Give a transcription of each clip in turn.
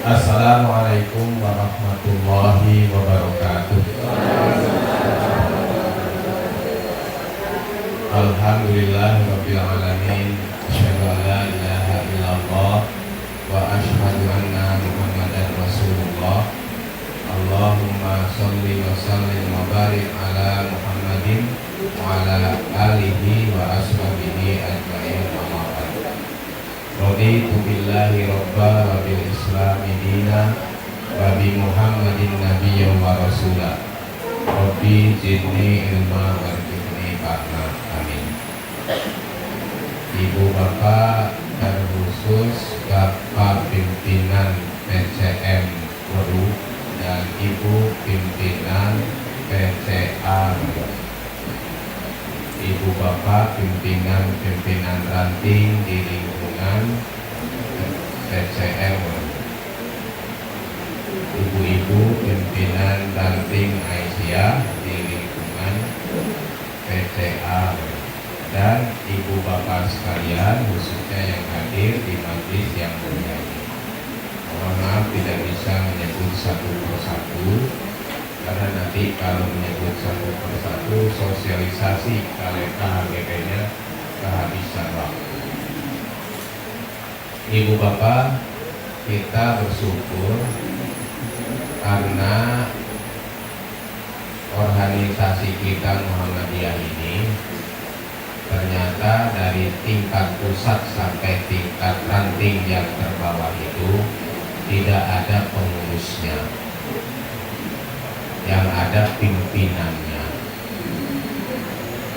Assalamualaikum warahmatullahi wabarakatuh. Alhamdulillahirabbil alamin. Asyhadu an la ilaha illallah wa asyhadu anna Muhammadar Rasulullah. Allahumma sholli wa sallim wa barik ala Muhammadin wa ala alihi wa ashabihi ajmain. Raditu billahi robba wa bil islami dina wa bi Muhammadin nabiyya wa rasulah. Rabbi zidni ilma warzuqni fahma. Amin. Ibu bapak terkhusus Bapak pimpinan PCM Waru dan Ibu pimpinan PCA, Ibu bapak pimpinan ranting di lingkungan PCM, ibu-ibu pimpinan ranting Aisyah di lingkungan PCA, dan ibu bapak sekalian khususnya yang hadir di majelis yang mulia ini. Mohon maaf tidak bisa menyebut satu persatu, karena nanti kalau menyebut satu persatu sosialisasi KHGP-nya kehabisan waktu. Ibu bapak, kita bersyukur karena organisasi kita Muhammadiyah ini ternyata dari tingkat pusat sampai tingkat ranting yang terbawah itu tidak ada pengurusnya, yang ada pimpinannya.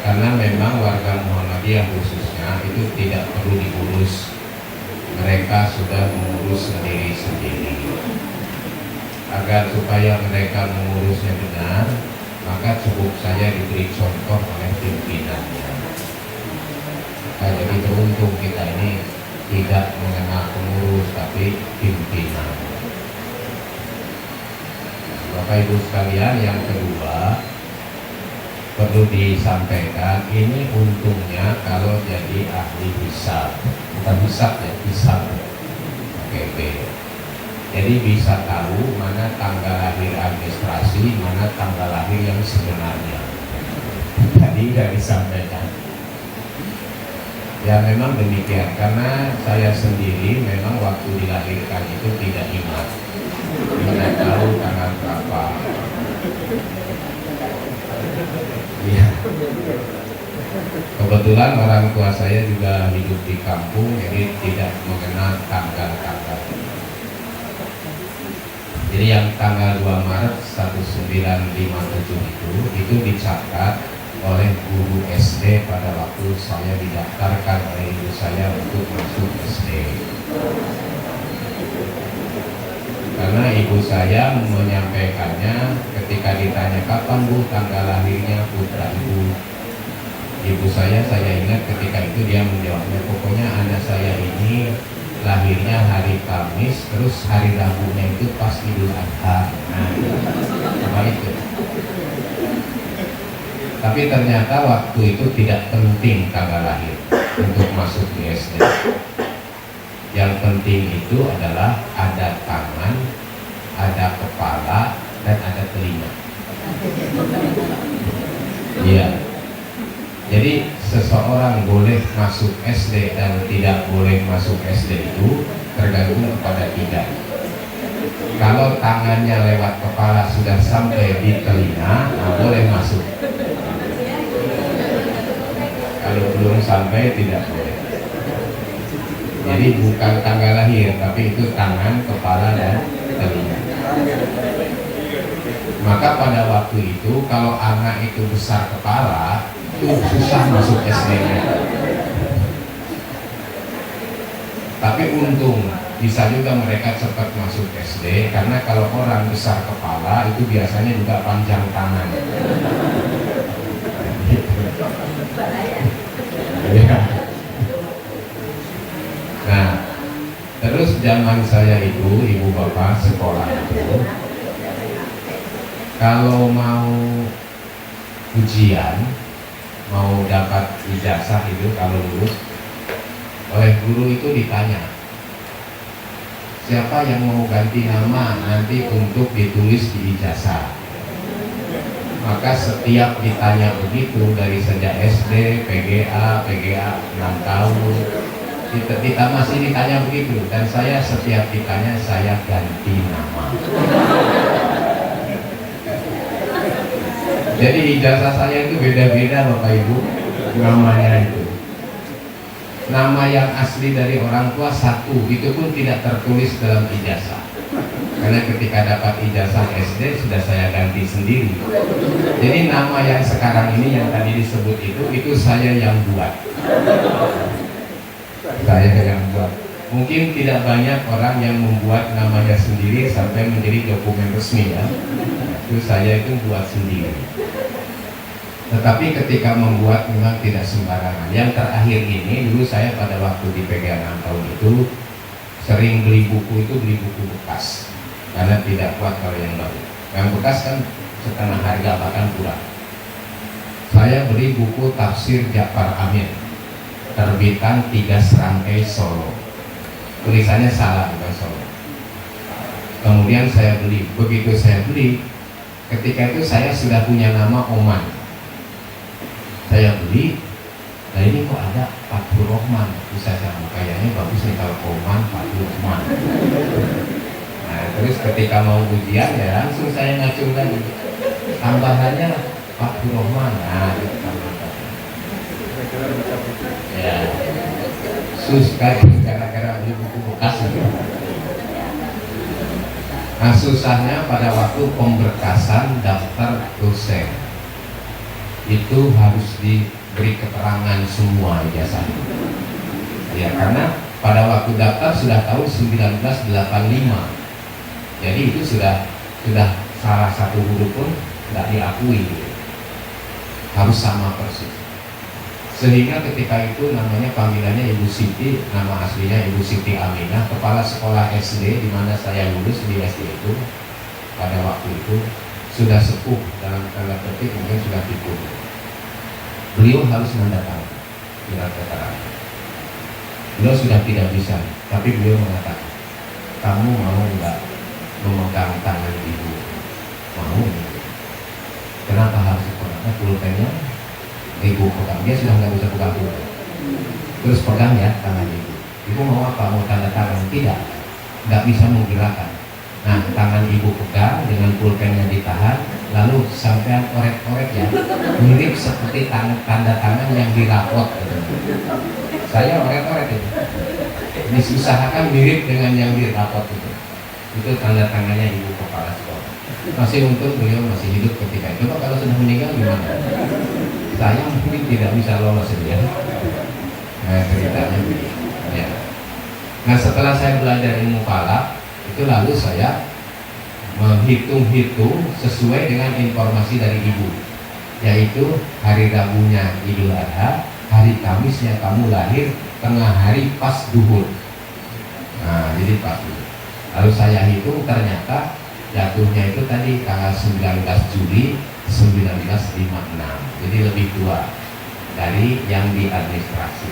Karena memang warga Muhammadiyah khususnya itu tidak perlu diurus, mereka sudah mengurus sendiri-sendiri. Agar supaya mereka mengurusnya benar, maka cukup saja diberi contoh oleh pimpinannya. Nah, jadi beruntung kita ini tidak mengenal pengurus tapi pimpinan. Bapak Ibu sekalian, yang kedua perlu disampaikan, ini untungnya kalau jadi ahli hisab, bukan hisab ya, hisab OKB. Jadi bisa tahu mana tanggal lahir administrasi, mana tanggal lahir yang sebenarnya. Tadi sudah disampaikan. Ya memang demikian, karena saya sendiri memang waktu dilahirkan itu tidak ingat, tidak tahu tanggal berapa. Ya. Kebetulan orang tua saya juga hidup di kampung, jadi tidak mengenal tanggal-tanggal. Jadi yang tanggal 2 Maret 1957 itu dicatat oleh guru SD pada waktu saya didaftarkan oleh ibu saya untuk masuk SD. Karena ibu saya menyampaikannya ketika ditanya kapan Bu tanggal lahirnya putra ibu. Ibu saya ingat ketika itu dia menjawabnya, pokoknya anak saya ini lahirnya hari Kamis, terus hari Rabunya itu pas Idul Adha. Nah, apa itu? Tapi ternyata waktu itu tidak penting tanggal lahir untuk masuk di SD. Yang penting itu adalah ada tangan, ada kepala, dan ada telinga. Iya. Jadi seseorang boleh masuk SD dan tidak boleh masuk SD itu tergantung kepada kita. Kalau tangannya lewat kepala sudah sampai di telinga, nah boleh masuk. Kalau belum sampai tidak boleh. Jadi bukan tanggal lahir, tapi itu tangan, kepala, dan telinga. Maka pada waktu itu kalau anak itu besar kepala, itu susah masuk SD-nya. Tapi untung bisa juga mereka cepat masuk SD, karena kalau orang besar kepala itu biasanya juga panjang tangan. Ya. Nah, terus zaman saya ibu bapak sekolah itu, kalau mau ujian, mau dapat ijazah itu kalau lulus, oleh guru itu ditanya, siapa yang mau ganti nama nanti untuk ditulis di ijazah. Maka setiap ditanya begitu dari sejak SD, PGA 6 tahun, kita masih ditanya begitu, dan saya setiap ditanya saya ganti nama. Jadi ijazah saya itu beda-beda Bapak Ibu namanya itu. Nama yang asli dari orang tua satu, itu pun tidak tertulis dalam ijazah. Karena ketika dapat ijazah SD sudah saya ganti sendiri. Jadi nama yang sekarang ini yang tadi disebut itu saya yang buat. Saya yang buat. Mungkin tidak banyak orang yang membuat namanya sendiri sampai menjadi dokumen resmi ya. Itu saya itu buat sendiri. Tetapi ketika membuat memang tidak sembarangan. Yang terakhir ini dulu saya pada waktu di PGA 6 tahun itu sering beli buku bekas. Karena tidak kuat kalau yang baru. Yang bekas kan setengah harga bahkan kurang. Saya beli buku Tafsir Ja'far Amin, terbitan 3 Serangkai Solo. Tulisannya salah, bukan Solo. Kemudian saya beli. Begitu saya beli, ketika itu saya sudah punya nama Oman. Saya beli, nah ini kok ada Fathur Rahman. Bisa saya kayaknya bagus nih kalau Oman Fathur Rahman. Nah, terus ketika mau ujian ya langsung saya ngacung lagi. Tambahannya Fathur Rahman. Nah, itu tambahan. Ya, susah gara-gara beli buku bekas itu. Nah, susahnya pada waktu pemberkasan daftar dosen itu harus diberi keterangan semua ijazah. Ya, karena pada waktu daftar sudah tahun 1985. Jadi itu sudah salah satu huruf pun tidak diakui, harus sama persis. Sehingga ketika itu namanya panggilannya Ibu Siti, nama aslinya Ibu Siti Aminah, kepala sekolah SD di mana saya lulus di SD itu. Pada waktu itu sudah sepuh, dalam tanda petik mungkin sudah pikun. Beliau harus mendatangkan surat keterangan. Beliau sudah tidak bisa, tapi beliau mengatakan, kamu mau nggak memegang tangan ibu? Mau. Kenapa harus karena pulpennya ibu pegang, dia sudah nggak bisa pegang pulpen. Terus pegang ya tangan ibu. Ibu mau apa? Mau tanda tangan? Tidak, nggak bisa menggerakkan. Nah, tangan ibu pegang dengan pulpennya ditahan, lalu sampai orek-orek ya, mirip seperti tanda tangan yang dirapot. Saya orek-orek itu. Diusahakan mirip dengan yang dirapot itu. Itu tanda tangannya ibu kepala sekolah. Masih untung beliau masih hidup ketika itu. Coba kalau sudah meninggal gimana? Saya mungkin tidak bisa lolos ya. Nah, ceritanya begini. Ya. Nah, setelah saya belajar ilmu falak, itu lalu saya menghitung-hitung sesuai dengan informasi dari ibu, yaitu hari Rabunya Idul Adha, hari Kamisnya kamu lahir, tengah hari pas duhur. Nah, jadi pas duhur. Lalu saya hitung ternyata jatuhnya itu tadi tanggal 19 Juli 1956. Jadi lebih tua dari yang di administrasi.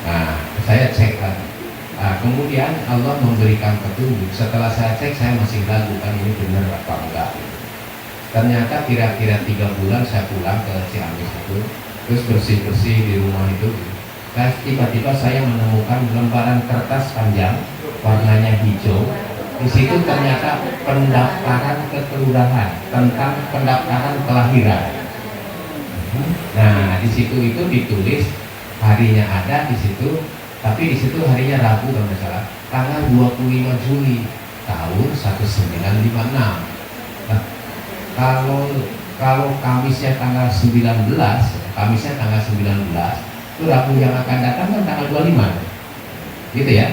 Nah, saya cek lagi. Nah, kemudian Allah memberikan petunjuk. Setelah saya cek, saya masih ragu kan ini benar apa enggak. Ternyata kira-kira 3 bulan saya pulang ke Ciamis itu, terus bersih-bersih di rumah itu. Tiba-tiba saya menemukan lembaran kertas panjang warnanya hijau. Di situ ternyata pendaftaran ke kelurahan tentang pendaftaran kelahiran. Nah, di situ itu ditulis harinya ada di situ, tapi di situ harinya Rabu kalau nggak salah, tanggal 25 Juli tahun 1956. Nah, kalau Kamisnya tanggal 19, Kamisnya tanggal 19, itu Rabu yang akan datang kan tanggal 25. Gitu ya.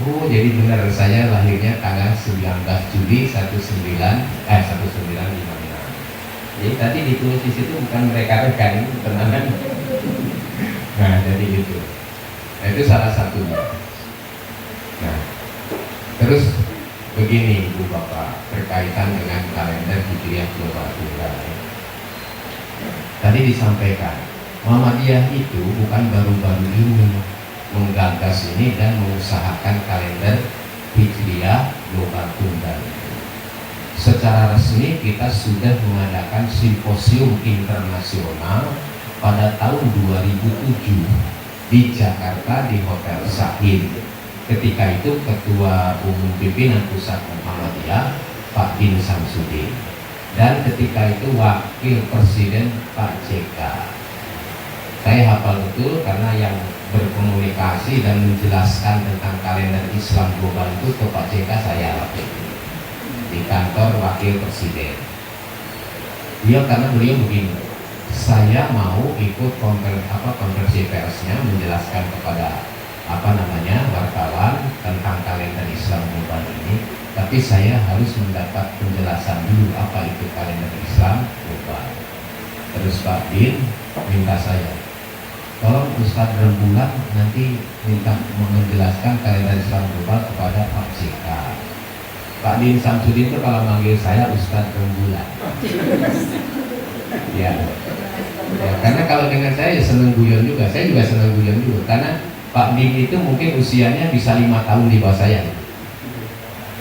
Oh, jadi benar saya lahirnya tanggal 19 Juli 1956. Jadi tadi ditulis di situ bukan mereka-reka, ini tenangan. Nah, jadi itu. Nah, itu salah satunya. Nah, terus begini Ibu Bapak, berkaitan dengan kalender Hijriah Global Tunggal. Tadi disampaikan, Muhammadiyah itu bukan baru-baru ini menggagas ini dan mengusahakan kalender Hijriah Global Tunggal. Secara resmi kita sudah mengadakan simposium internasional pada tahun 2007 di Jakarta di Hotel Sahin. Ketika itu Ketua Umum Pimpinan Pusat Muhammadiyah Pak Din Samsudin, dan ketika itu Wakil Presiden Pak JK. Saya hafal betul karena yang berkomunikasi dan menjelaskan tentang kalender Islam global itu ke Pak JK saya waktu itu di kantor Wakil Presiden. Karena beliau begini, saya mau ikut konversi persnya menjelaskan kepada wartawan tentang kalender Islam global ini, tapi saya harus mendapat penjelasan dulu apa itu kalender Islam global. Terus Pak Din minta saya, tolong Ustadz Rembulan nanti minta menjelaskan kalender Islam global kepada Pak JK. Pak Din Samsudin itu kalau manggil saya Ustadz Rembulan. Ya, karena kalau dengan saya seneng guyon juga, saya juga seneng guyon juga, karena Pak Din itu mungkin usianya bisa 5 tahun di bawah saya.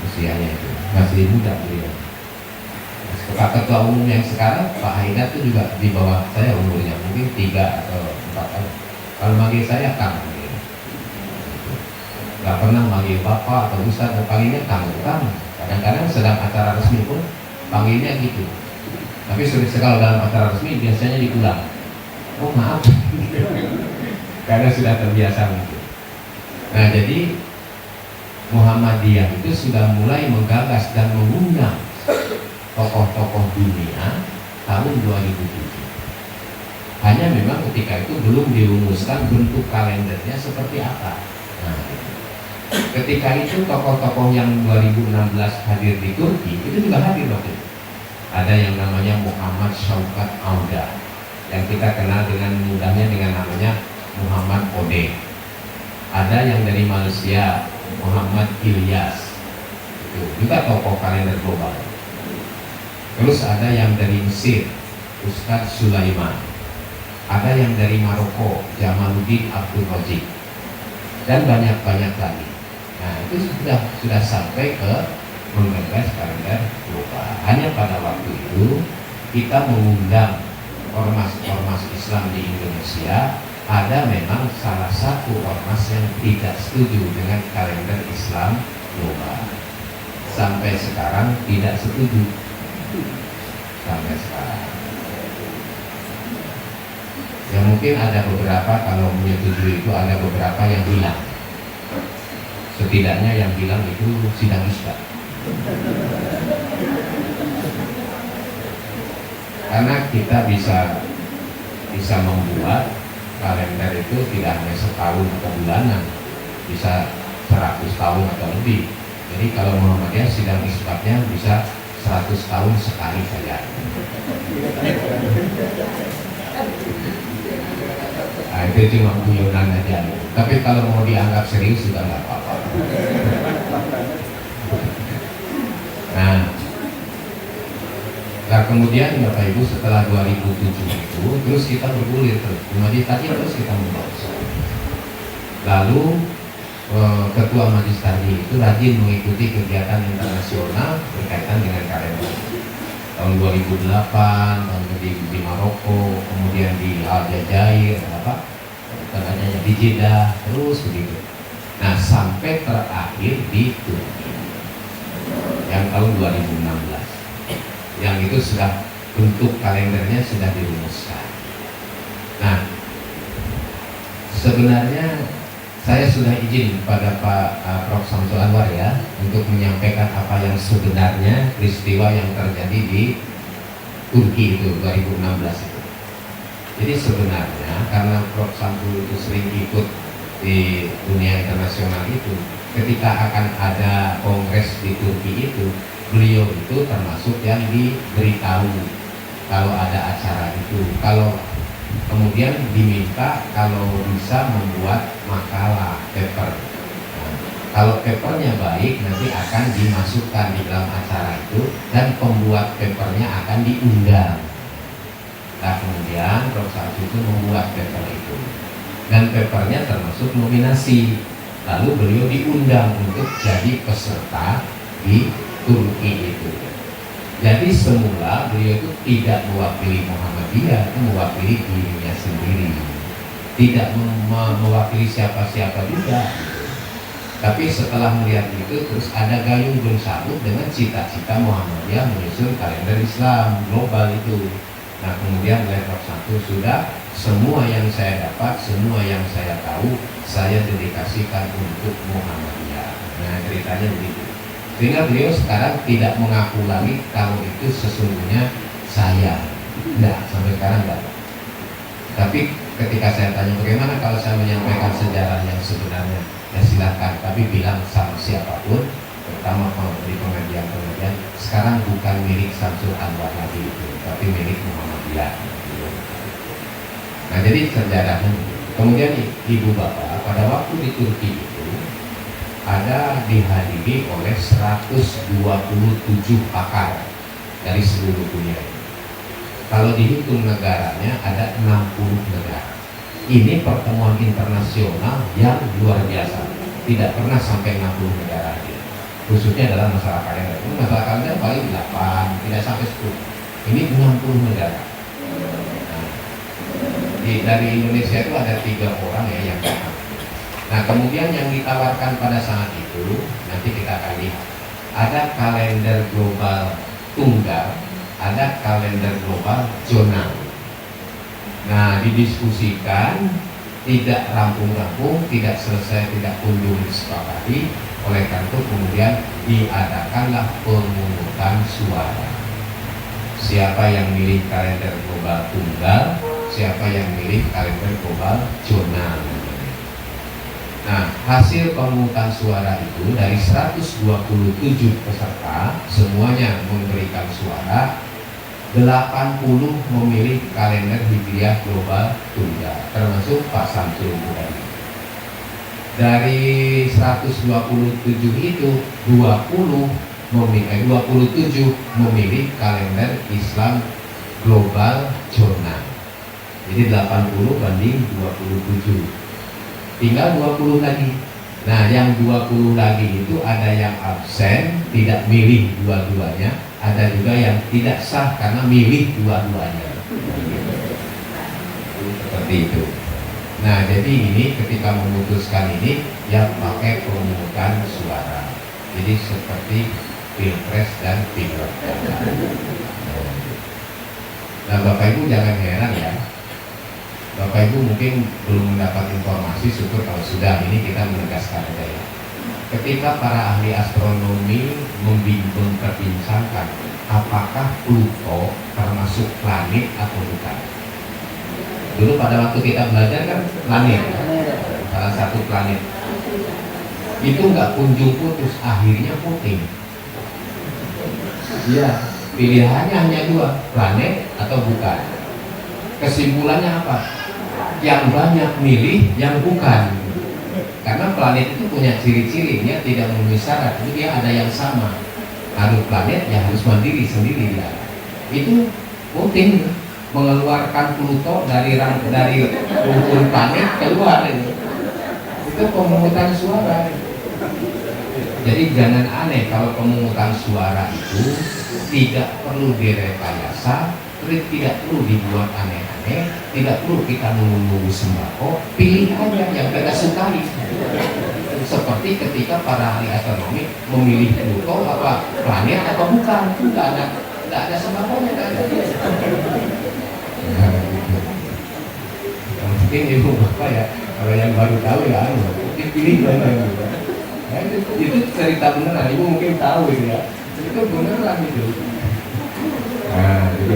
Usianya itu masih muda beliau. Pak Ketua Umum yang sekarang Pak Haidar itu juga di bawah saya umurnya, mungkin 3 atau 4 tahun. Kalau manggil saya Kang, nggak pernah manggil Bapak atau Ustaz, atau panggilnya Kang. Kadang-kadang sedang acara resmi pun panggilnya gitu. Tapi kalau dalam acara resmi biasanya diulang. Oh maaf, karena sudah terbiasa gitu. Nah jadi Muhammadiyah itu sudah mulai menggagas dan mengundang tokoh-tokoh dunia tahun 2007. Hanya memang ketika itu belum dirumuskan bentuk kalendernya seperti apa. Nah, ketika itu tokoh-tokoh yang 2016 hadir di Turki itu juga hadir waktu itu. Ada yang namanya Muhammad Syaukat Auda, yang kita kenal dengan mudahnya dengan namanya Muhammad Ode. Ada yang dari Malaysia, Muhammad Ilyas, itu juga tokoh kalender global. Terus ada yang dari Mesir, Ustadz Sulaiman. Ada yang dari Maroko, Jamaluddin Abdul Rajik, dan banyak-banyak lagi. Nah itu sudah sampai ke menggagas kalender global. Hanya pada waktu itu kita mengundang ormas-ormas Islam di Indonesia. Ada memang salah satu ormas yang tidak setuju dengan kalender Islam global. Sampai sekarang tidak setuju. Sampai sekarang. Ya mungkin ada beberapa, kalau menyetujui itu ada beberapa yang hilang. Setidaknya yang hilang itu sidang isbat. Karena kita bisa membuat kalender itu tidak hanya setahun atau bulanan, bisa 100 tahun atau lebih. Jadi kalau Muhammadiyah sidang isbatnya bisa 100 tahun sekali saja. Nah, itu cuma guyonan aja. Tapi kalau mau dianggap serius juga nggak apa-apa. Nah kemudian Bapak Ibu setelah 2007 itu terus kita bergulir terus, Majelis Taklim terus kita membahas. Lalu Ketua Majelis Taklim itu rajin mengikuti kegiatan internasional berkaitan dengan kalender. Tahun 2008 di Maroko, kemudian di Aljazair, di Jeddah, terus begitu. Nah sampai terakhir di Turki yang tahun 2016. Yang itu sudah bentuk kalendernya sudah dirumuskan. Nah, sebenarnya saya sudah izin pada Pak Prof. Samsul Anwar ya untuk menyampaikan apa yang sebenarnya peristiwa yang terjadi di Turki itu 2016 itu. Jadi sebenarnya karena Prof. Samsul itu sering ikut di dunia internasional itu, ketika akan ada kongres di Turki itu, beliau itu termasuk yang diberitahu kalau ada acara itu. Kalau kemudian diminta kalau bisa membuat makalah paper. Nah, kalau papernya baik nanti akan dimasukkan di dalam acara itu dan pembuat papernya akan diundang. Nah kemudian Prof. Samsul itu membuat paper itu dan papernya termasuk nominasi. Lalu beliau diundang untuk jadi peserta di Turki itu. Jadi semula beliau itu tidak mewakili Muhammadiyah, mewakili dirinya sendiri, tidak mewakili siapa-siapa juga. Tapi setelah melihat itu, terus ada gayung bersambut dengan cita-cita Muhammadiyah menyusun kalender Islam global itu. Nah kemudian level 1 sudah, semua yang saya dapat, semua yang saya tahu, saya dedikasikan untuk Muhammadiyah. Nah ceritanya begitu. Sehingga beliau sekarang tidak mengaku lagi kalau itu sesungguhnya saya. Tidak, sampai sekarang tidak. Tapi ketika saya tanya bagaimana kalau saya menyampaikan sejarah yang sebenarnya, ya silakan, tapi bilang sama siapapun, terutama di pengajian-pengajian, sekarang bukan milik Samsul Anwar lagi itu, tapi milik Muhammadiyah. Nah jadi sejarahnya. Kemudian ibu bapak pada waktu di Turki itu ada dihadiri oleh 127 pakar dari seluruh dunia. Kalau dihitung negaranya ada 60 negara. Ini pertemuan internasional yang luar biasa, tidak pernah sampai 60 negara ini. Khususnya dalam masalah kalender. Masalah kalender paling 8, tidak sampai 10. Ini 60 negara. Nah, dari Indonesia itu ada 3 orang ya yang datang. Nah kemudian yang ditawarkan pada saat itu, nanti kita akan lihat, ada kalender global tunggal, ada kalender global zona. Nah didiskusikan, tidak rampung-rampung, tidak selesai, tidak kunjung disepakati. Oleh karena itu kemudian diadakanlah pemungutan suara. Siapa yang milih kalender global tunggal, siapa yang milih kalender global zona. Nah hasil pemungutan suara itu dari 127 peserta, semuanya memberikan suara, 80 memilih kalender Hijriah global tunggal, termasuk Pak Samsul tadi. Dari 127 itu 27 memilih kalender Islam global zona. Jadi 80 banding 27. Tinggal 20 lagi. Nah yang 20 lagi itu ada yang absen, tidak milih dua-duanya, ada juga yang tidak sah karena milih dua-duanya. Seperti itu. Nah jadi ini ketika memutuskan ini yang pakai pemungutan suara. Jadi seperti pilpres dan pilek. Nah Bapak Ibu jangan heran ya, Bapak Ibu mungkin belum mendapat informasi, syukur kalau sudah, ini kita menegaskan aja ya. Ketika para ahli astronomi memperbincangkan apakah Pluto termasuk planet atau bukan. Dulu pada waktu kita belajar kan planet, salah satu planet. Itu nggak kunjung putus, akhirnya puting. Iya, pilihannya hanya 2, planet atau bukan. Kesimpulannya apa? Yang banyak milih yang bukan, karena planet itu punya ciri-cirinya tidak memenuhi syarat, itu dia ada yang sama. Kalau planet ya harus mandiri sendiri ya. Itu penting mengeluarkan Pluto dari rukun planet keluar itu pemungutan suara. Jadi jangan aneh kalau pemungutan suara itu tidak perlu direkayasa, tidak perlu dibuat aneh-aneh, tidak perlu kita menunggu sembako, pilih aja yang kita sukai. Seperti ketika para ahli astronomi memilih Pluto apa planet atau bukan, tidak ada sembakonya, tidak ada. Mungkin ibu bapak ya, kalau yang baru tahu ya, dipilih banyak. Ya, itu cerita beneran, ibu mungkin tahu itu ya, itu beneran itu. Nah, jadi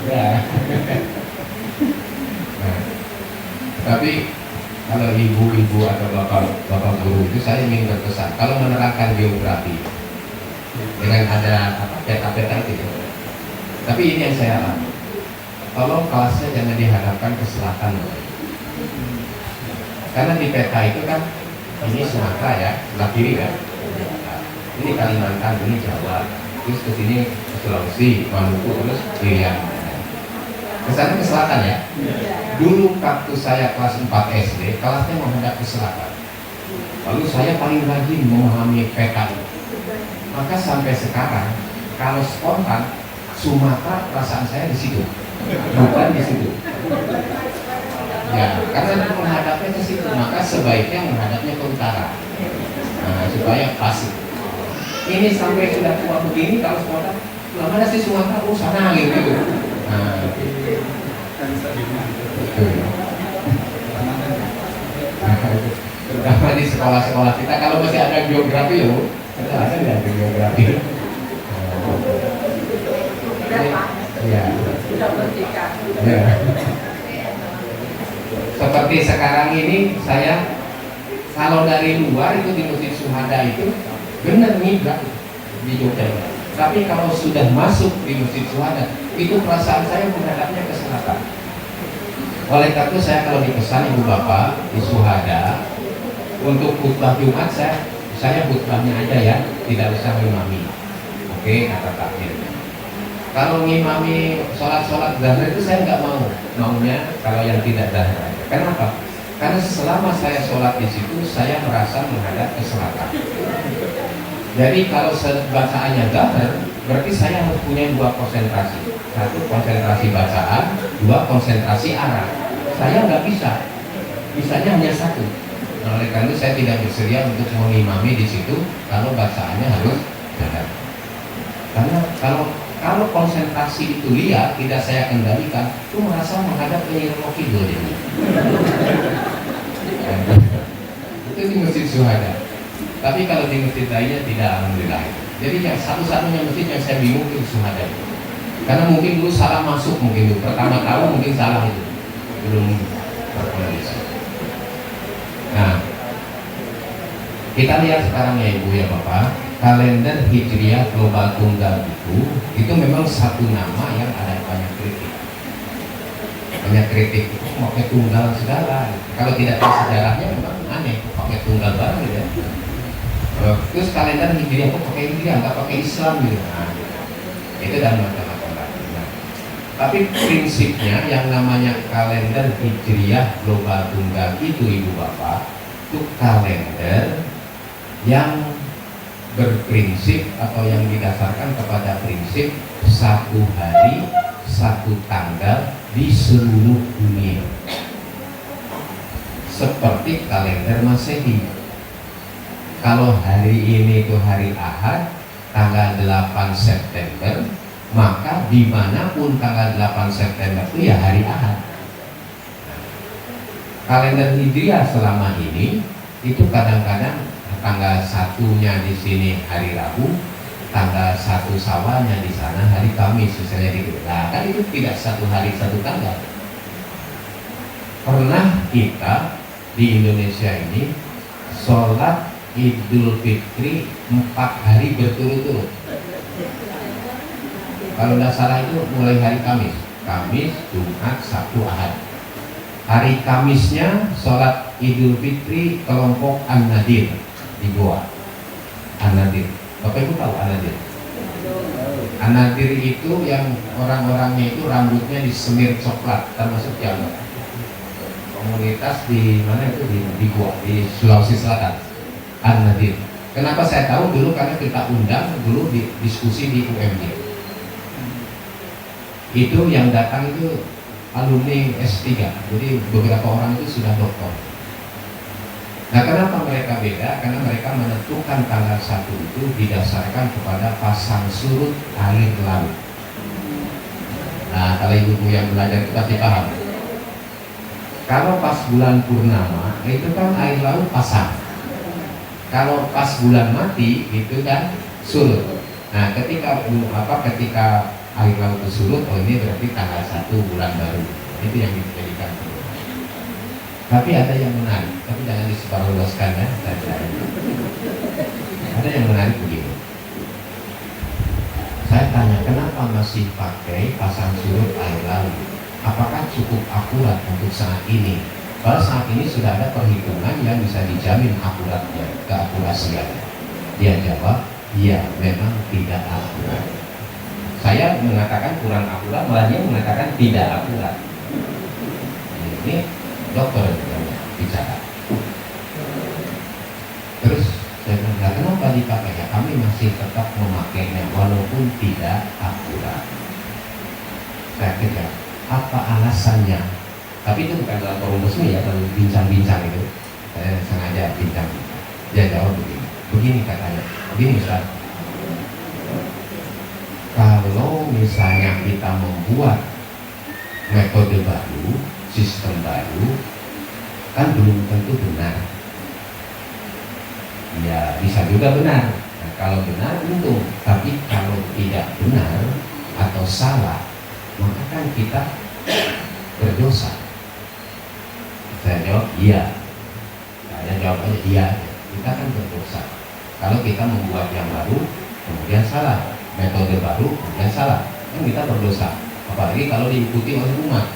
ya. Nah, tapi kalau ibu-ibu atau bapak guru itu saya ingin berpesan, kalau menerangkan geografi dengan ada peta-peta itu. Tapi ini yang saya alami. Tolong kelasnya jangan dihadapkan ke selatan, karena di peta itu kan ini Sumatera ya, sebelah kiri kan. Ini Kalimantan, ini Jawa, terus ke sini Sulawesi, Maluku, terus Irian. Kesana ke selatan ya. Dulu waktu saya kelas 4 SD, kelasnya menghadap ke selatan. Lalu saya paling rajin memahami peta. Maka sampai sekarang kalau spontan Sumatera perasaan saya di situ, bukan di situ. Ya, karena menghadapnya ke situ, maka sebaiknya menghadapnya ke utara. Nah, supaya pas. Ini sampai sudah tua begini kalau spontan, mana sih Sumatera? Oh sana gitu. Nah, terutama di sekolah-sekolah kita kalau masih ada geografi loh, ada nggak geografi? Ya. Ya. Seperti sekarang ini saya kalau dari luar itu di Masjid Syuhada itu benar migrat di Jogja. Tapi kalau sudah masuk di Masjid Syuhada itu perasaan saya menghadapnya ke selatan. Oleh karena itu saya kalau dipesan ibu bapak di Syuhada untuk khutbah Jumat saya khutbahnya aja ya, tidak usah ngimami. Oke, kata takdir. Kalau ngimami sholat zahar itu saya nggak maunya kalau yang tidak zahar. Kenapa? Karena selama saya sholat di situ saya merasa menghadap ke selatan. Jadi kalau bacaannya zahar, berarti saya harus punya dua konsentrasi. Satu konsentrasi bacaan, dua konsentrasi arah. Saya nggak bisa, bisanya hanya satu. Nah, oleh karena itu saya tidak bersedia untuk mengimami di situ kalau bacaannya harus zahar. Karena kalau konsentrasi itu liar, tidak saya kendalikan, itu merasa menghadap ke Nirwono Kidul jadi. Itu di Masjid Syuhada. Tapi kalau di masjid lainnya tidak, alhamdulillah. Jadi yang satu-satunya masjid yang saya bingung itu Syuhada. Karena mungkin dulu salah masuk, mungkin dulu pertama tahu mungkin salah itu, belum terkoneksi. Nah, kita lihat sekarang ya Ibu ya Bapak. Kalender Hijriah Global Tunggal itu memang satu nama yang ada banyak kritik pakai tunggal segala. Kalau tidak tahu sejarahnya memang aneh pakai tunggal bareng gitu ya. Terus kalender Hijriah kok pakai Hijriah nggak pakai Islam gitu. Nah, itu dan macam-macam lagi. Nah, tapi prinsipnya yang namanya kalender Hijriah Global Tunggal itu Ibu Bapak itu kalender yang berprinsip atau yang didasarkan kepada prinsip satu hari, satu tanggal di seluruh dunia. Seperti kalender Masehi. Kalau hari ini itu hari Ahad, tanggal 8 September, maka dimanapun tanggal 8 September itu ya hari Ahad. Kalender Hijriah selama ini itu kadang-kadang tanggal satunya di sini hari Rabu, tanggal 1 Syawalnya di sana hari Kamis, misalnya gitu. Nah, kan itu tidak satu hari satu tanggal. Pernah kita di Indonesia ini sholat Idul Fitri 4 hari berturut-turut. Kalau tidak salah itu mulai hari Kamis, Jumat, Sabtu, Ahad. Hari Kamisnya sholat Idul Fitri kelompok An-Nadir di Goa. An-Nadir, Bapak Ibu tahu An-Nadir? An-Nadir itu yang orang-orangnya itu rambutnya disemir coklat, termasuk yang komunitas di mana itu di Goa, di Sulawesi Selatan. An-Nadir. Kenapa saya tahu dulu? Karena kita undang dulu di diskusi di UMJ. Itu yang datang itu alumni S3, jadi beberapa orang itu sudah doktor. Nah, kenapa mereka beda? Karena mereka menentukan tanggal 1 itu didasarkan kepada pasang surut air laut. Nah, kalau ibu-ibu yang belajar itu pasti paham. Kalau pas bulan purnama itu kan air laut pasang. Kalau pas bulan mati itu kan surut. Nah, ketika air laut itu surut, oh ini berarti tanggal 1 bulan baru. Itu yang dijadikan. Tapi ada yang menarik, tapi jangan disebarluaskan ya. Ada yang menarik begini. Saya tanya, kenapa masih pakai pasang surut air laut? Apakah cukup akurat untuk saat ini? Kalau saat ini sudah ada perhitungan yang bisa dijamin akuratnya, keakurasiannya. Dia jawab, ya memang tidak akurat. Saya mengatakan kurang akurat, malah dia mengatakan tidak akurat. Ini dokter bicara. Kenapa dipakai? Ya kami masih tetap memakainya walaupun tidak akurat. Saya kira apa alasannya? Tapi itu bukan dalam forum resmi ya, dalam bincang-bincang itu. Saya sengaja bincang. Dia jawab begini katanya. Begini Ustaz. Kalau misalnya kita membuat metode baru, sistem baru, kan belum tentu benar. Ya bisa juga benar. Nah, kalau benar untung, tapi kalau tidak benar atau salah, maka kan kita berdosa. Saya jawab iya. Saya jawab aja iya. Kita kan berdosa. Kalau kita membuat yang baru, kemudian salah, metode baru, kemudian salah, kan kita berdosa. Apalagi kalau diikuti oleh umat,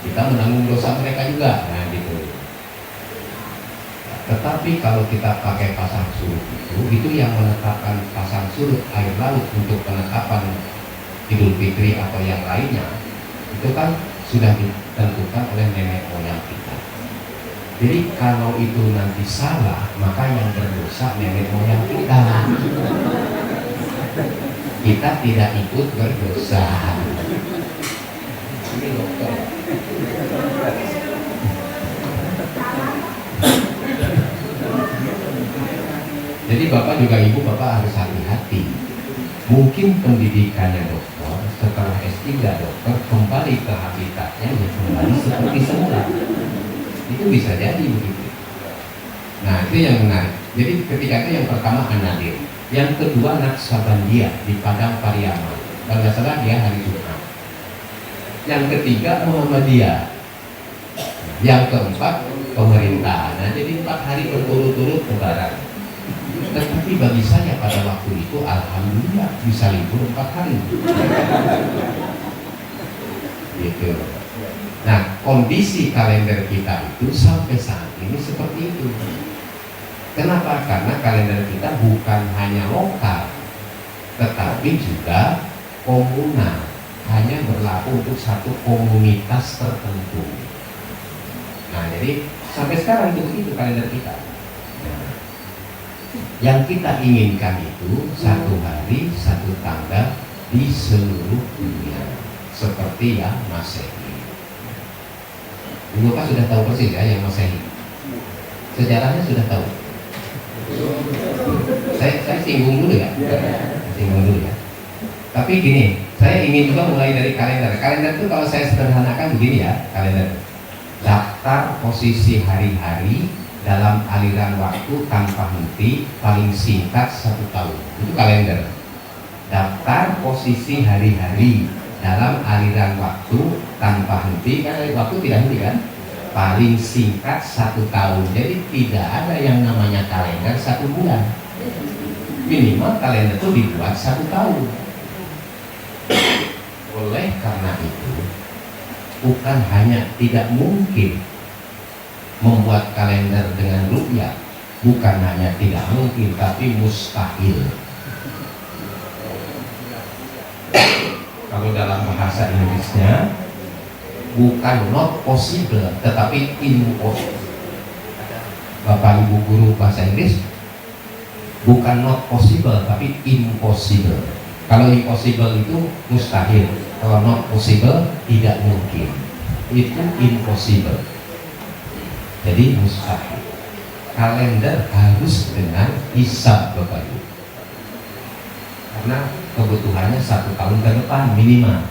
kita menanggung dosa mereka juga. Nah gitu. Tetapi kalau kita pakai pasang surut itu yang menetapkan pasang surut air laut untuk penetapan Idul Fitri atau yang lainnya, itu kan sudah ditentukan oleh nenek moyang kita. Jadi kalau itu nanti salah, maka yang berdosa nenek moyang kita. Kita tidak ikut berdosa. Ini dokter. Jadi Bapak juga Ibu, Bapak harus hati-hati. Mungkin pendidikannya dokter, setelah S3 dokter kembali ke habitatnya, ya kembali seperti semula. Itu bisa jadi begitu. Nah itu yang menarik. Jadi ketika itu yang pertama An-Nadir, yang kedua Naksabandia di Padang Pariaman. Kalau nggak salah dia hari Jumat. Yang ketiga Muhammadiyah. Yang keempat pemerintahan. Nah jadi 4 hari berturut-turut lebaran. Tetapi bagi saya pada waktu itu alhamdulillah bisa libur 4 hari. Gitu. Nah, kondisi kalender kita itu sampai saat ini seperti itu. Kenapa? Karena kalender kita bukan hanya lokal, tetapi juga komunal, hanya berlaku untuk satu komunitas tertentu. Nah, jadi sampai sekarang itu begitu kalender kita. Nah, yang kita inginkan itu satu hari, satu tanggal di seluruh dunia, seperti yang Masehi. Ibu Bapak sudah tahu persis ya yang Masehi. Sejarahnya sudah tahu. Saya singgung dulu ya. Singgung dulu ya. Tapi gini, saya ingin juga mulai dari kalender. Kalender itu kalau saya sederhanakan begini ya, kalender. Daftar posisi hari-hari dalam aliran waktu tanpa henti paling singkat 1 tahun. Itu kalender. Daftar posisi hari-hari dalam aliran waktu tanpa henti, kan waktu tidak henti kan, paling singkat 1 tahun. Jadi tidak ada yang namanya kalender 1 bulan, minimal kalender itu dibuat 1 tahun. Oleh karena itu bukan hanya tidak mungkin membuat kalender dengan rupiah, bukan hanya tidak mungkin tapi mustahil. Kalau dalam bahasa Inggrisnya bukan not possible tetapi impossible. Bapak Ibu guru bahasa Inggris, bukan not possible tapi impossible. Kalau impossible itu mustahil, kalau not possible tidak mungkin. Itu impossible. Jadi mustahil. Kalender harus dengan hisab Bapak Ibu. Karena kebutuhannya 1 tahun ke depan minimal.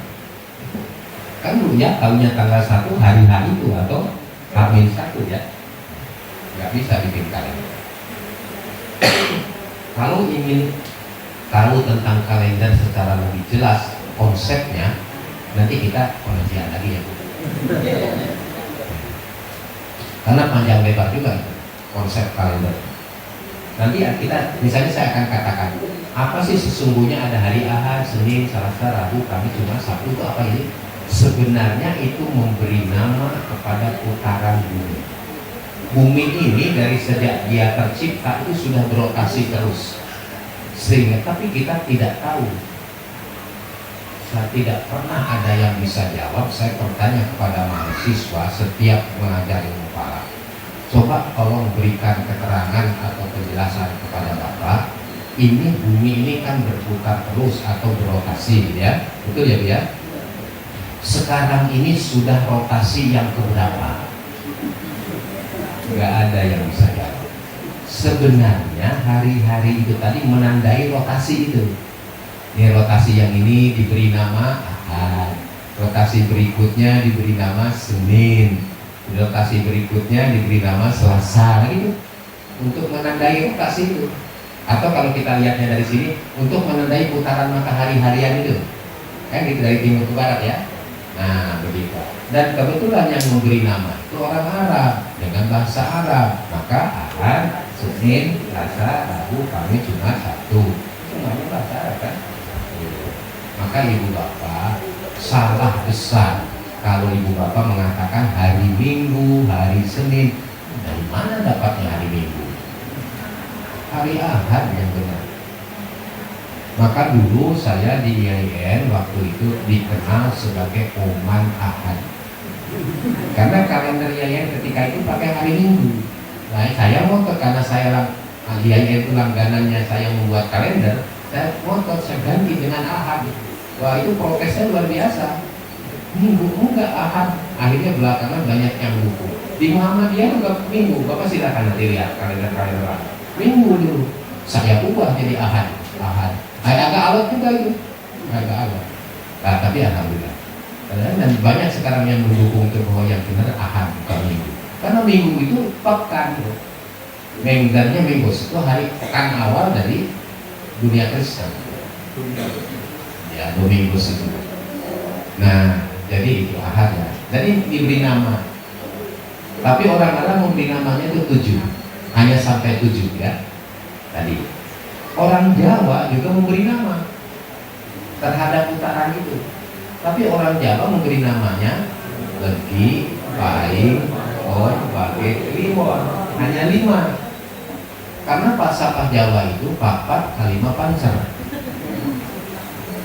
Kan ya tahunnya tanggal 1 hari-hari itu atau H-1 ya. Nggak bisa bikin kalender. Kalau ingin tahu tentang kalender secara lebih jelas konsepnya, nanti kita pengajian lagi ya Bu. Karena panjang lebar juga itu, konsep kalender. Nanti kita, misalnya saya akan katakan, apa sih sesungguhnya ada hari Ahad, Senin, Selasa, Rabu, Kamis, Jumat, Sabtu itu apa ini? Sebenarnya itu memberi nama kepada putaran bumi. Bumi ini dari sejak dia tercipta itu sudah berotasi terus. Sehingga tapi kita tidak tahu. Saya tidak pernah ada yang bisa jawab. Saya bertanya kepada mahasiswa setiap mengajar ilmu falak. Coba tolong berikan keterangan atau penjelasan kepada Bapak ini bumi ini kan berputar terus atau berotasi ya, betul ya Bu ya? Sekarang ini sudah rotasi yang keberapa? Nggak ada yang bisa jawab. Sebenarnya hari-hari itu tadi menandai rotasi itu. Ini rotasi yang ini diberi nama Ahad, rotasi berikutnya diberi nama Senin, rotasi berikutnya diberi nama Selasa, gitu, untuk menandai rotasi itu. Atau kalau kita lihatnya dari sini, untuk menandai putaran matahari harian itu, kan gitu, dari timur ke barat ya. Nah begitu. Dan kebetulan yang memberi nama itu orang Arab dengan bahasa Arab, maka Ahad, Senin, Selasa, Rabu, Kamis, Jumat, Sabtu, semuanya bahasa Arab kan. Maka ibu bapak salah besar kalau ibu bapak mengatakan hari Minggu, hari Senin. Dari mana dapatnya hari Minggu? Hari Ahad yang benar. Maka dulu saya di IAIN waktu itu dikenal sebagai Oman Ahad, karena kalender IAIN ketika itu pakai hari Minggu. Nah, saya ngotot karena saya IAIN itu langganannya, saya membuat kalender, saya ngotot, saya ganti dengan Ahad. Wah, itu protesnya luar biasa. Minggu enggak, Ahad. Akhirnya belakangan banyak yang dukung. Di Muhammadiyah enggak Minggu. Bapak silakan nanti lihat kalender Minggu dulu. Saya ubah jadi Ahad. Agak alot juga itu. Agak alot. Nah, tapi alhamdulillah. Dan banyak sekarang yang mendukung itu bahwa yang benar Ahad bukan Minggu. Karena Minggu itu pekan. Mengdarnya Minggu itu hari pekan awal dari dunia Kristen. Ya, Domingus itu. Nah, jadi itu Ahad ya. Jadi diberi nama. Tapi orang-orang memberi namanya itu 7. Hanya sampai 7 ya. Tadi. Orang Jawa juga memberi nama terhadap putaran itu. Tapi orang Jawa memberi namanya Legi, Paing, Pon, Wage, Kliwon. Hanya 5. Karena falsafah Jawa itu papat kalima pancer.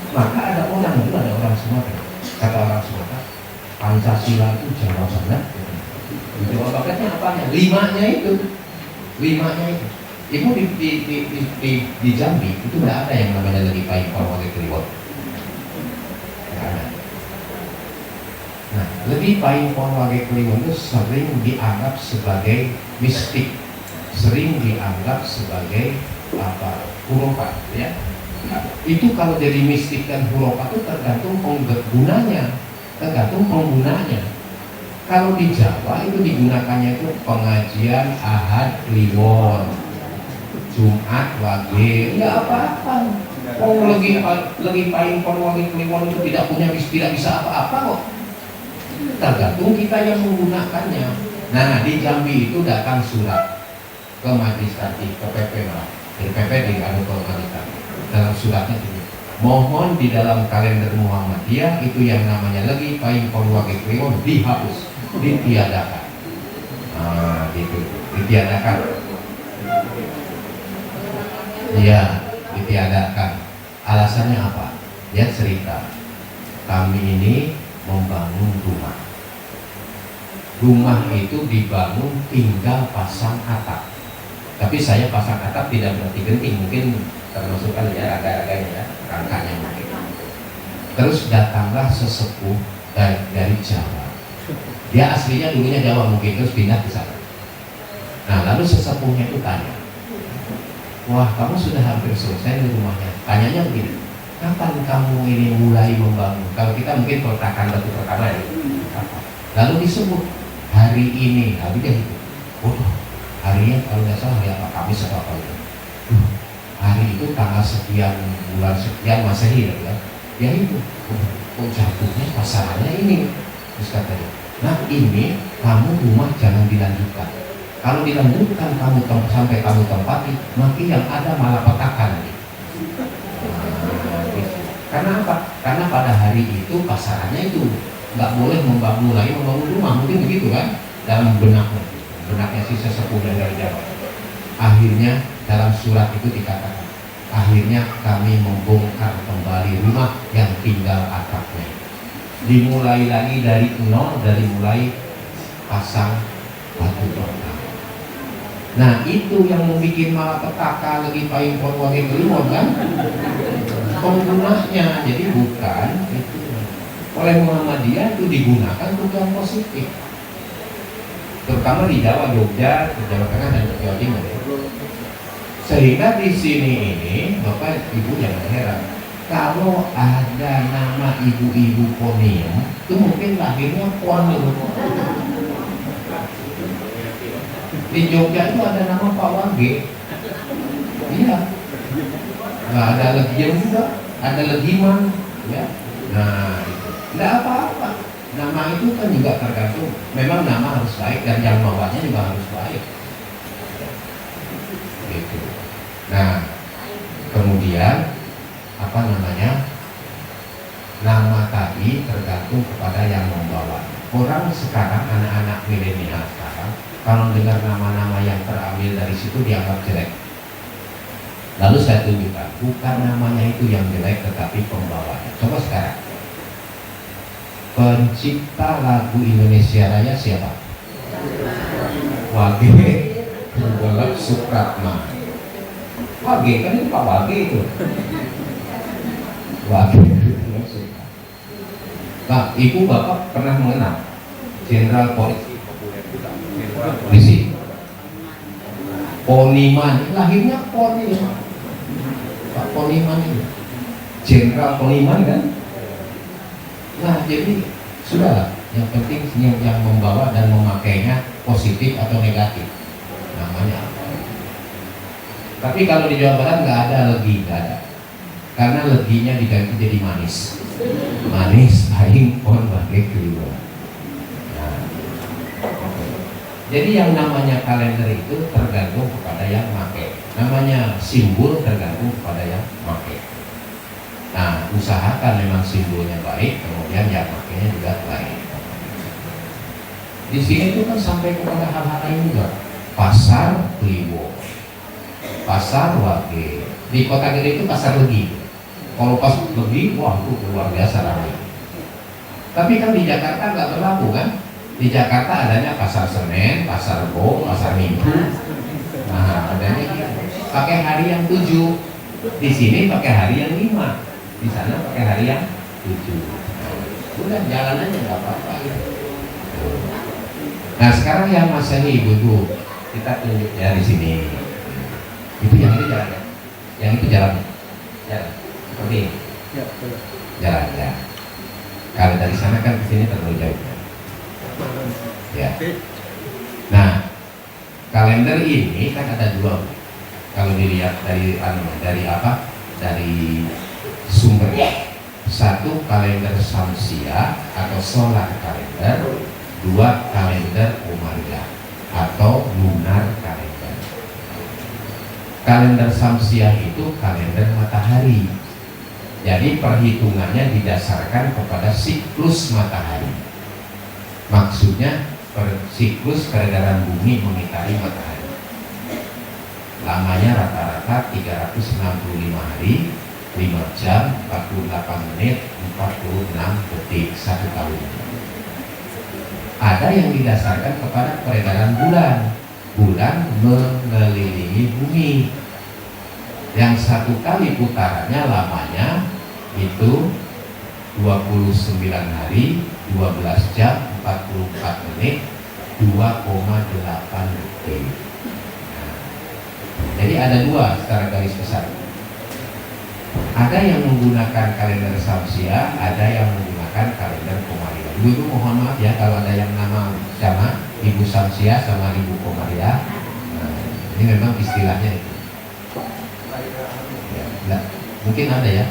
Maka ada orang Sumatera, kata orang Sumatera, Pancasila itu Jawa banget. Jawa bangetnya apanya? 5-nya itu. Ibu di Jambi itu tidak ada yang namanya Legi, Paing, Pon, Wage, Kliwon. Tidak ada. Nah, Legi, Paing, Pon, Wage, Kliwon itu sering dianggap sebagai mistik, sering dianggap sebagai hurufat ya. Nah, itu kalau jadi mistik dan hurufat itu tergantung penggunanya. Kalau di Jawa itu digunakannya itu pengajian Ahad, Kliwon, Jumat, Wage, nggak apa-apa. Legi, Paing, Pon, Wage, Kliwon itu tidak bisa apa-apa kok. Tergantung kita yang menggunakannya. Nah, di Jambi itu datang surat ke Majelis Tinggi, ke PP malah. Dari PP diadu ke Majelis Tinggi. Dalam suratnya ini, mohon di dalam kalender Muhammadiyah itu yang namanya Legi, Paing, Pon, Wage, Kliwon dihapus, ditiadakan. Nah, gitu, ditiadakan. Iya, ditiadakan. Alasannya apa? Dia cerita, kami ini membangun rumah. Rumah itu dibangun tinggal pasang atap. Tapi saya pasang atap tidak berarti genting, mungkin termasuk kali ya raga-raganya ya, rangkanya mungkin. Terus datanglah sesepuh dari Jawa. Dia aslinya dulunya Jawa mungkin, terus pindah ke sana. Nah, lalu sesepuhnya itu tanya, wah, kamu sudah hampir selesai di rumahnya. Tanyanya begini, kapan kamu ini mulai membangun? Kalau kita mungkin peletakan batu pertama ya. Lalu disebut hari ini, habisnya itu. Waduh, harinya kalau nggak salah hari apa? Kamis atau apa itu? Hari itu tanggal sekian, bulan sekian Masehi ya. Ya itu, kok jatuhnya pasarannya ini. Terus katanya, nah ini kamu rumah jangan dilanjutkan. Kalau dilanjutkan sampai kamu tempati, maka yang ada malah petakan. Nah, gitu. Karena apa? Karena pada hari itu pasarannya itu nggak boleh mulai membangun rumah, mungkin begitu kan? Dalam benaknya si sesepuh dari Jawa. Akhirnya dalam surat itu dikatakan, akhirnya kami membongkar kembali rumah yang tinggal atapnya. Dimulai lagi dari nol, dari mulai pasang batu pertama. Nah itu yang membuat malapetaka lagi payung pon wage keliwon kan penggunanya. Jadi bukan itu oleh Muhammadiyah itu digunakan untuk yang positif, terutama di Jawa, Jogja, Jawa Tengah dan Jawa Timur ya. Sehingga di sini ini Bapak Ibu jangan heran kalau ada nama ibu-ibu Ponium itu mungkin lahirnya Pon dulu. Di Jogja itu ada nama Pak Wage, iya, nggak ada Legian juga, ada Legiman, ya. Nah, nggak apa-apa. Nama itu kan juga tergantung. Memang nama harus baik dan yang bawahnya juga harus baik. Gitu. Nah, kemudian apa namanya? Nama tadi tergantung kepada yang membawa. Orang sekarang, anak-anak milenial sekarang, kalau dengar nama-nama yang terambil dari situ dianggap jelek. Lalu saya tunjukkan, bukan namanya itu yang jelek, tetapi pembawanya. Coba sekarang, pencipta lagu Indonesia Raya siapa? Wage Golek Supratma. Wage kan itu Pak Wage itu. Wage Golek Supratma. Nah, ibu bapak pernah mengenal Jenderal Polisi Poniman, lahirnya Poniman. Pak Poniman itu Jenderal Poniman kan. Nah jadi sudah, yang penting yang membawa dan memakainya positif atau negatif namanya apa. Tapi kalau di Jawa Barat nggak ada legi, nggak ada, karena leginya diganti jadi manis. Manis payung pon wage keliwon. Nah, jadi yang namanya kalender itu tergantung kepada yang pakai. Namanya simbol tergantung kepada yang pakai. Nah, usahakan memang simbolnya baik, kemudian yang pakainya juga baik. Di sini itu kan sampai kepada hal-hal lain juga. Pasar Kliwon, pasar Wage. Di kota gede itu pasar Legi. Kalau pas Legi, wah itu luar biasa ramai. Tapi kan di Jakarta nggak berlaku kan? Di Jakarta adanya pasar Senen, pasar Rebo, pasar Minggu. Nah, adanya gitu. Pakai hari yang 7. Di sini pakai hari yang 5. Di sana pakai hari yang 7. Udah jalan aja nggak apa-apa ya. Nah sekarang yang Masehi ibu kita tunjuk ya di sini. Itu yang itu jalan, yang itu jalan, jalan seperti ini. Jalan ya. Kalau dari sana kan ke sini terlalu jauh. Ya. Nah kalender ini kan ada 2. Kalau dilihat dari apa? Dari sumbernya. 1 kalender Syamsiah atau solar kalender, 2 kalender Umayyah atau lunar kalender. Kalender Syamsiah itu kalender matahari. Jadi perhitungannya didasarkan kepada siklus matahari. Maksudnya siklus peredaran bumi mengitari matahari. Lamanya rata-rata 365 hari, 5 jam, 48 menit, 46 detik, 1 tahun. Ada yang didasarkan kepada peredaran bulan. Bulan mengelilingi bumi. Yang 1 kali putarannya lamanya itu 29 hari, 12 jam, 44 menit, 2,8 detik. Nah, jadi ada 2 secara garis besar. Ada yang menggunakan kalender Syamsiah, ada yang menggunakan kalender Komariah. Ibu mohon maaf ya kalau ada yang nama sama Ibu Syamsiah sama Ibu Komariah. Nah, ini memang istilahnya itu. Ya, enggak, mungkin ada ya.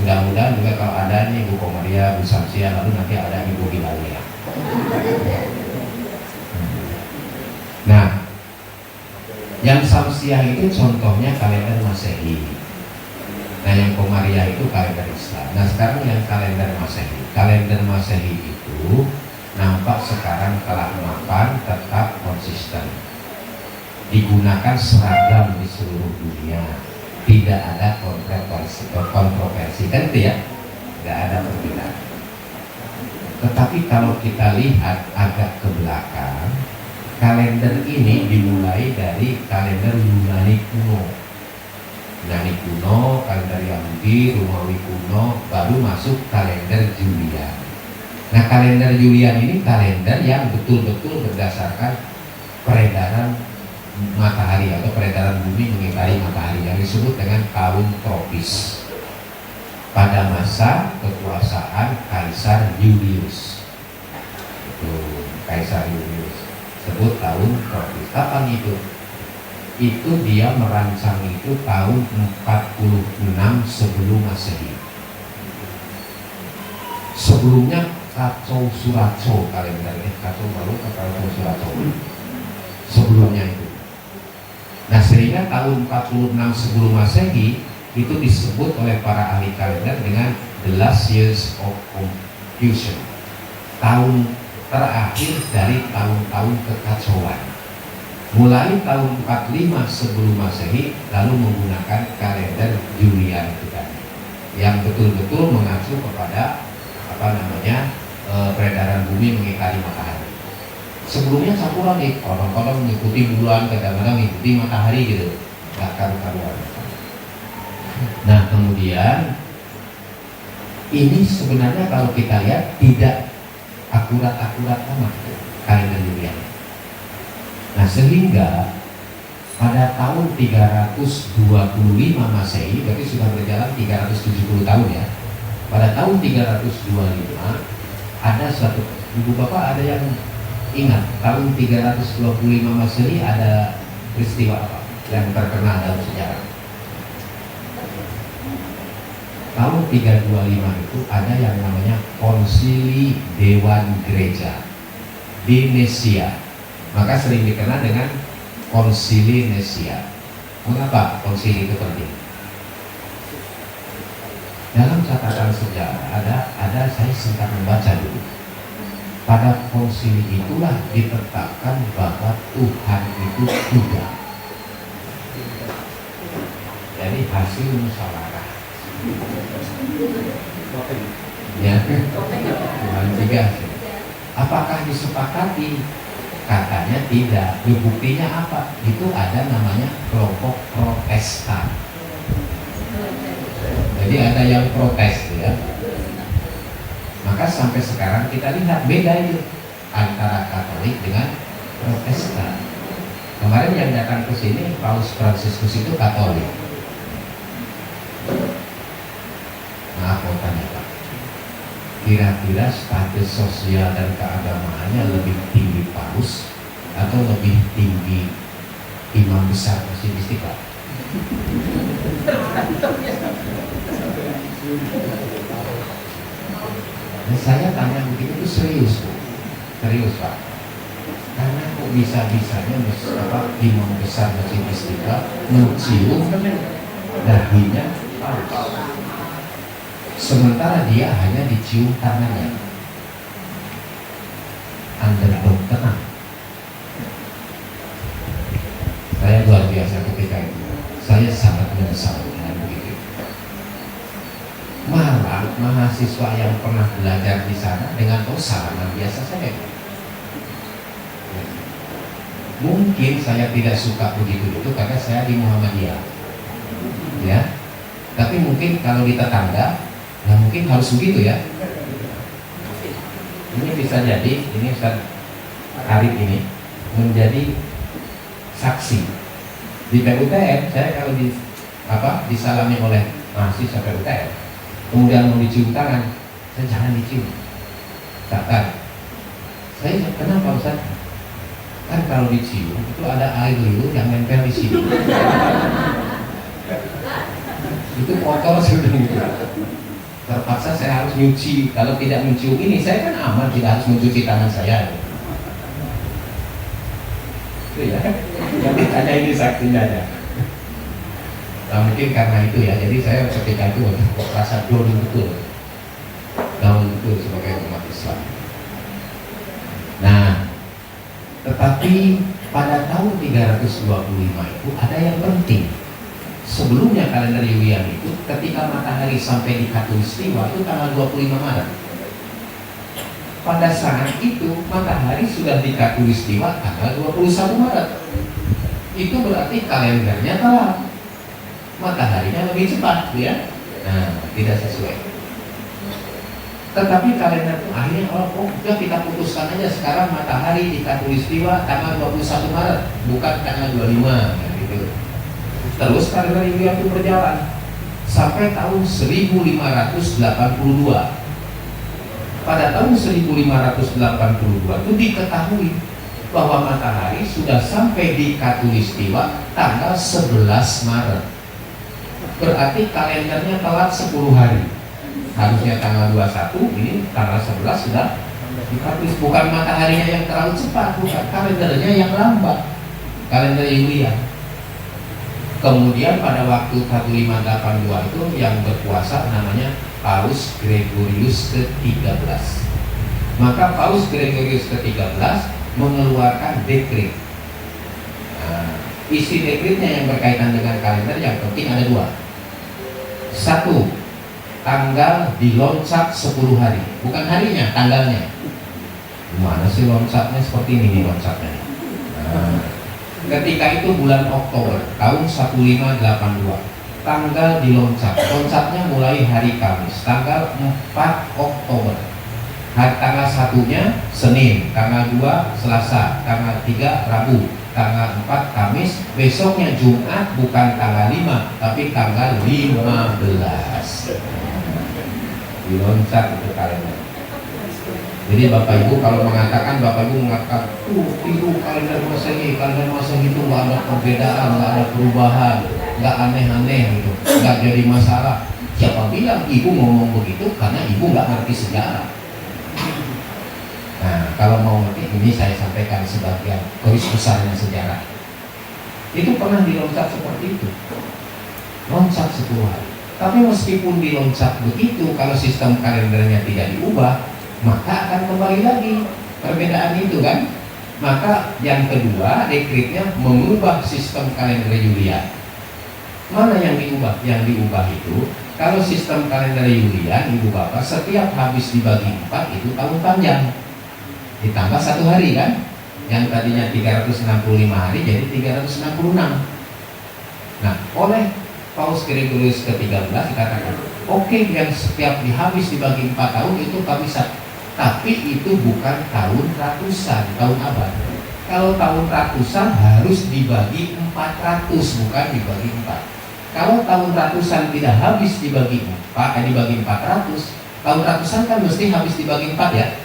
Mudah-mudahan juga kalau ada nih Ibu Komariah, Ibu Syamsiah, lalu nanti ada Ibu Hilaliyah. Nah, yang Syamsiah itu contohnya kalender Masehi. Nah, yang Komariah itu kalender Islam. Nah, sekarang yang kalender Masehi. Kalender Masehi itu nampak sekarang telah mapan, tetap konsisten. Digunakan seragam di seluruh dunia. Tidak ada kontroversi kan itu ya? Tidak ada perbedaan. Tetapi kalau kita lihat agak ke belakang, kalender ini dimulai dari kalender Yunani kuno. Yunani kuno, kalender Yahudi, Romawi kuno, baru masuk kalender Julian. Nah, kalender Julian ini kalender yang betul-betul berdasarkan peredaran matahari atau peredaran bumi mengitari matahari, yang disebut dengan tahun tropis pada masa kekuasaan Kaisar Julius. Itu Kaisar Julius, sebut tahun tropis. Kapan itu? Itu dia merancang itu tahun 46 sebelum Masehi. Sebelumnya kacau suraco kalendernya, kacau baru kacau suraco. Sebelumnya itu. Nah, sehingga tahun 46 sebelum Masehi itu disebut oleh para ahli kalender dengan the last years of confusion, tahun terakhir dari tahun-tahun kekacauan. Mulai tahun 45 sebelum Masehi lalu menggunakan kalender Julian itu tadi, yang betul-betul mengacu kepada peredaran bumi mengitari matahari. Sebelumnya campuran nih, kadang-kadang mengikuti bulan, kadang-kadang mengikuti matahari gitu, nggak karu-karuan. Nah, kemudian ini sebenarnya kalau kita lihat tidak akurat-akurat amat kalender Julian. Nah, sehingga pada tahun 325 Masehi, berarti sudah berjalan 370 tahun ya. Pada tahun 325 ada suatu, Ibu Bapak ada yang ingat tahun 325 Masehi ada peristiwa apa yang terkenal dalam sejarah? Tahun 325 itu ada yang namanya Konsili Dewan Gereja di Nesia. Maka sering dikenal dengan Konsili Nesia. Mengapa konsili itu penting? Dalam catatan sejarah ada saya sempat membaca dulu. Pada konsili itulah ditetapkan bahwa Tuhan itu tunggal. Jadi hasil musyawarah. Ya, Tuhan tiga. Apakah disepakati? Katanya tidak. Buktinya apa? Itu ada namanya kelompok Protestan. Jadi ada yang protes ya. Maka sampai sekarang kita lihat beda itu antara Katolik dengan Protestan. Kemarin yang datang ke sini Paus Fransiskus itu Katolik. Maaf mau tanya Pak, kira-kira status sosial dan keagamaannya lebih tinggi Paus atau lebih tinggi Imam Besar Masjid Istiqlal? Dan saya tanya begitu itu serius Bu, serius Pak. Karena kok bisa-bisanya Imam Besar Masjid Istiqlal mencium dahinya Paus, sementara dia hanya dicium tangannya. Underdog tenang. Saya luar biasa ketika itu. Saya sangat menyesal dengan begitu. Malah mahasiswa yang pernah belajar di sana dengan salaman biasa saja. Mungkin saya tidak suka begitu itu karena saya di Muhammadiyah, ya. Tapi mungkin kalau di tetangga, ya mungkin harus begitu ya. Ini bisa jadi, ini Ustaz Arif ini menjadi saksi. Di PUTN, saya kalau disalami oleh mahasiswa PUTN, kemudian mau dicium tangan, saya jangan dicium. Katakan, saya kenapa Ustaz? Kan kalau dicium itu ada air liur yang nempel di sini. Itu kotor sudah gitu. Terpaksa saya harus nyuci. Kalau tidak mencium ini, saya kan aman, tidak harus mencuci tangan saya. Itu ya. Jadi hanya ini saksinya aja. Nah, mungkin karena itu ya. Jadi saya ketika itu merasa down betul sebagai umat Islam. Nah, tetapi pada tahun 325 itu ada yang penting. Sebelumnya kalender Julian itu ketika matahari sampai di Khatulistiwa itu tanggal 25 Maret. pada saat itu matahari sudah di khatulistiwa tanggal 21 Maret. Itu berarti kalendernya telat, mataharinya lebih cepat, ya. Nah, tidak sesuai. Tetapi kalender itu akhirnya udah kita putuskan aja sekarang matahari di khatulistiwa tanggal 21 Maret, bukan tanggal 25, gitu. Terus kalender Yulian itu berjalan sampai tahun 1582. Pada tahun 1582 itu diketahui bahwa matahari sudah sampai di khatulistiwa tanggal 11 Maret. Berarti kalendernya telat 10 hari. Harusnya tanggal 21, ini tanggal 11 sudah di khatulistiwa. Bukan mataharinya yang terlalu cepat, bukan, kalendernya yang lambat. Kalender Yulian. Kemudian pada waktu 1582 itu yang berkuasa namanya Paus Gregorius ke-13. Maka Paus Gregorius ke-13 mengeluarkan dekret. Nah, isi dekretnya yang berkaitan dengan kalender yang penting ada dua. Satu, tanggal diloncat 10 hari. Bukan harinya, tanggalnya. Gimana sih loncatnya? Seperti ini nih loncatnya. Nah, ketika itu bulan Oktober tahun 1582, tanggal diloncat. Loncatnya mulai hari Kamis, tanggal 4 Oktober. Tanggal 1-nya Senin, tanggal 2 Selasa, tanggal 3 Rabu, tanggal 4 Kamis, besoknya Jumat, bukan tanggal 5 tapi tanggal 15. Diloncat itu kalender. Jadi Bapak Ibu kalau mengatakan, Bapak Ibu mengatakan itu kalender Masehi, kalender Masehi itu nggak ada perbedaan, nggak ada perubahan, nggak aneh-aneh gitu, nggak jadi masalah. Siapa bilang Ibu ngomong begitu? Karena Ibu nggak ngerti sejarah. Nah, kalau mau ngerti, ini saya sampaikan sebagian garis besarnya sejarah. Itu pernah diloncat seperti itu, loncat 10 hari. Tapi meskipun diloncat begitu, kalau sistem kalendernya tidak diubah, maka akan kembali lagi perbedaan itu kan. Maka yang kedua, dekretnya mengubah sistem kalender Yulian. Mana yang diubah? Yang diubah itu, kalau sistem kalender Yulian, Ibu Bapak, setiap habis dibagi 4 itu tahun panjang, ditambah 1 hari kan. Yang tadinya 365 hari jadi 366. Nah, oleh Paus Gregorius ke-13 dikatakan, oke, yang setiap habis dibagi 4 tahun itu bisa. Tapi itu bukan tahun ratusan, tahun abad. Kalau tahun ratusan harus dibagi 400, bukan dibagi 4. Kalau tahun ratusan tidak habis dibagi 400, tahun ratusan kan mesti habis dibagi 4 ya.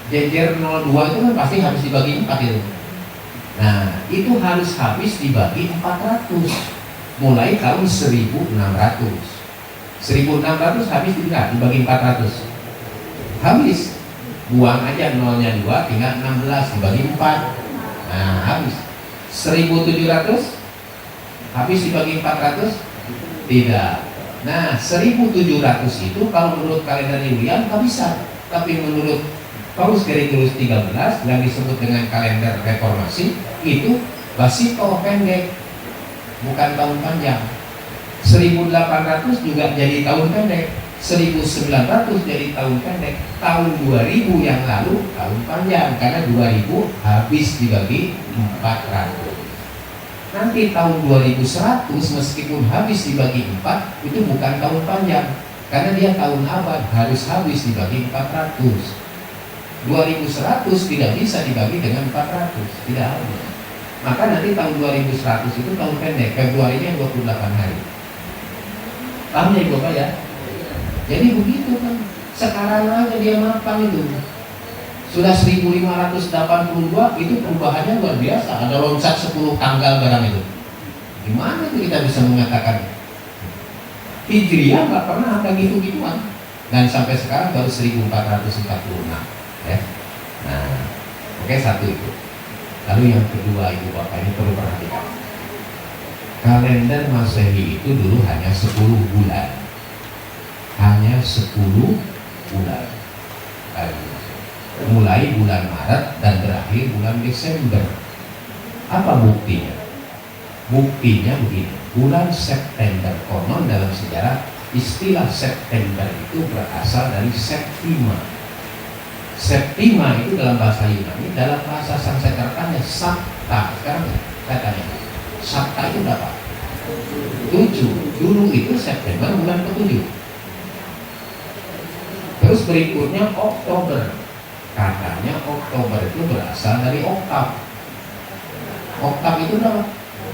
Jejer 02 itu kan pasti habis dibagi 4 itu. Nah, itu harus habis dibagi 400. Mulai tahun 1600. 1600 habis dibagi 400. Habis, buang aja nolnya 2, tinggal 16 dibagi 4. Nah, habis. 1700 habis dibagi 400? Tidak. Nah, 1700 itu kalau menurut kalender Yulian nggak bisa. Tapi menurut Paus Gregorius 13 yang disebut dengan kalender reformasi, itu basito pendek, bukan tahun panjang. 1800 juga jadi tahun pendek, 1900 jadi tahun pendek, tahun 2000 yang lalu tahun panjang, karena 2000 habis dibagi 400. Nanti tahun 2100 meskipun habis dibagi 4 itu bukan tahun panjang, karena dia tahun abad, harus habis dibagi 400. 2100 tidak bisa dibagi dengan 400, tidak habis. Maka nanti tahun 2100 itu tahun pendek, Februarinya 28 hari. Paham ya Ibu Bapak ya? Jadi begitu kan, sekarang aja dia mapan itu. Sudah 1582 itu perubahannya luar biasa, ada loncat 10 tanggal barang itu. Gimana itu kita bisa mengatakan? Hijriah nggak pernah ada gitu-gituan. Dan sampai sekarang baru 1446 ya. Nah, oke, satu itu. Lalu yang kedua Ibu Bapak ini perlu perhatikan. Kalender Masehi itu dulu hanya 10 bulan. Hanya 10 bulan. Mulai bulan Maret dan berakhir bulan Desember. Apa buktinya? Buktinya begini. Bulan September, konon dalam sejarah istilah September itu berasal dari Septima. Septima itu dalam bahasa Yunani, dalam bahasa Sanskertanya Sabta. Sekarang saya tanya, Sabta itu berapa? 7. Dulu itu September bulan ke-7. Terus berikutnya Oktober. Katanya Oktober itu berasal dari oktav. Oktav itu berapa?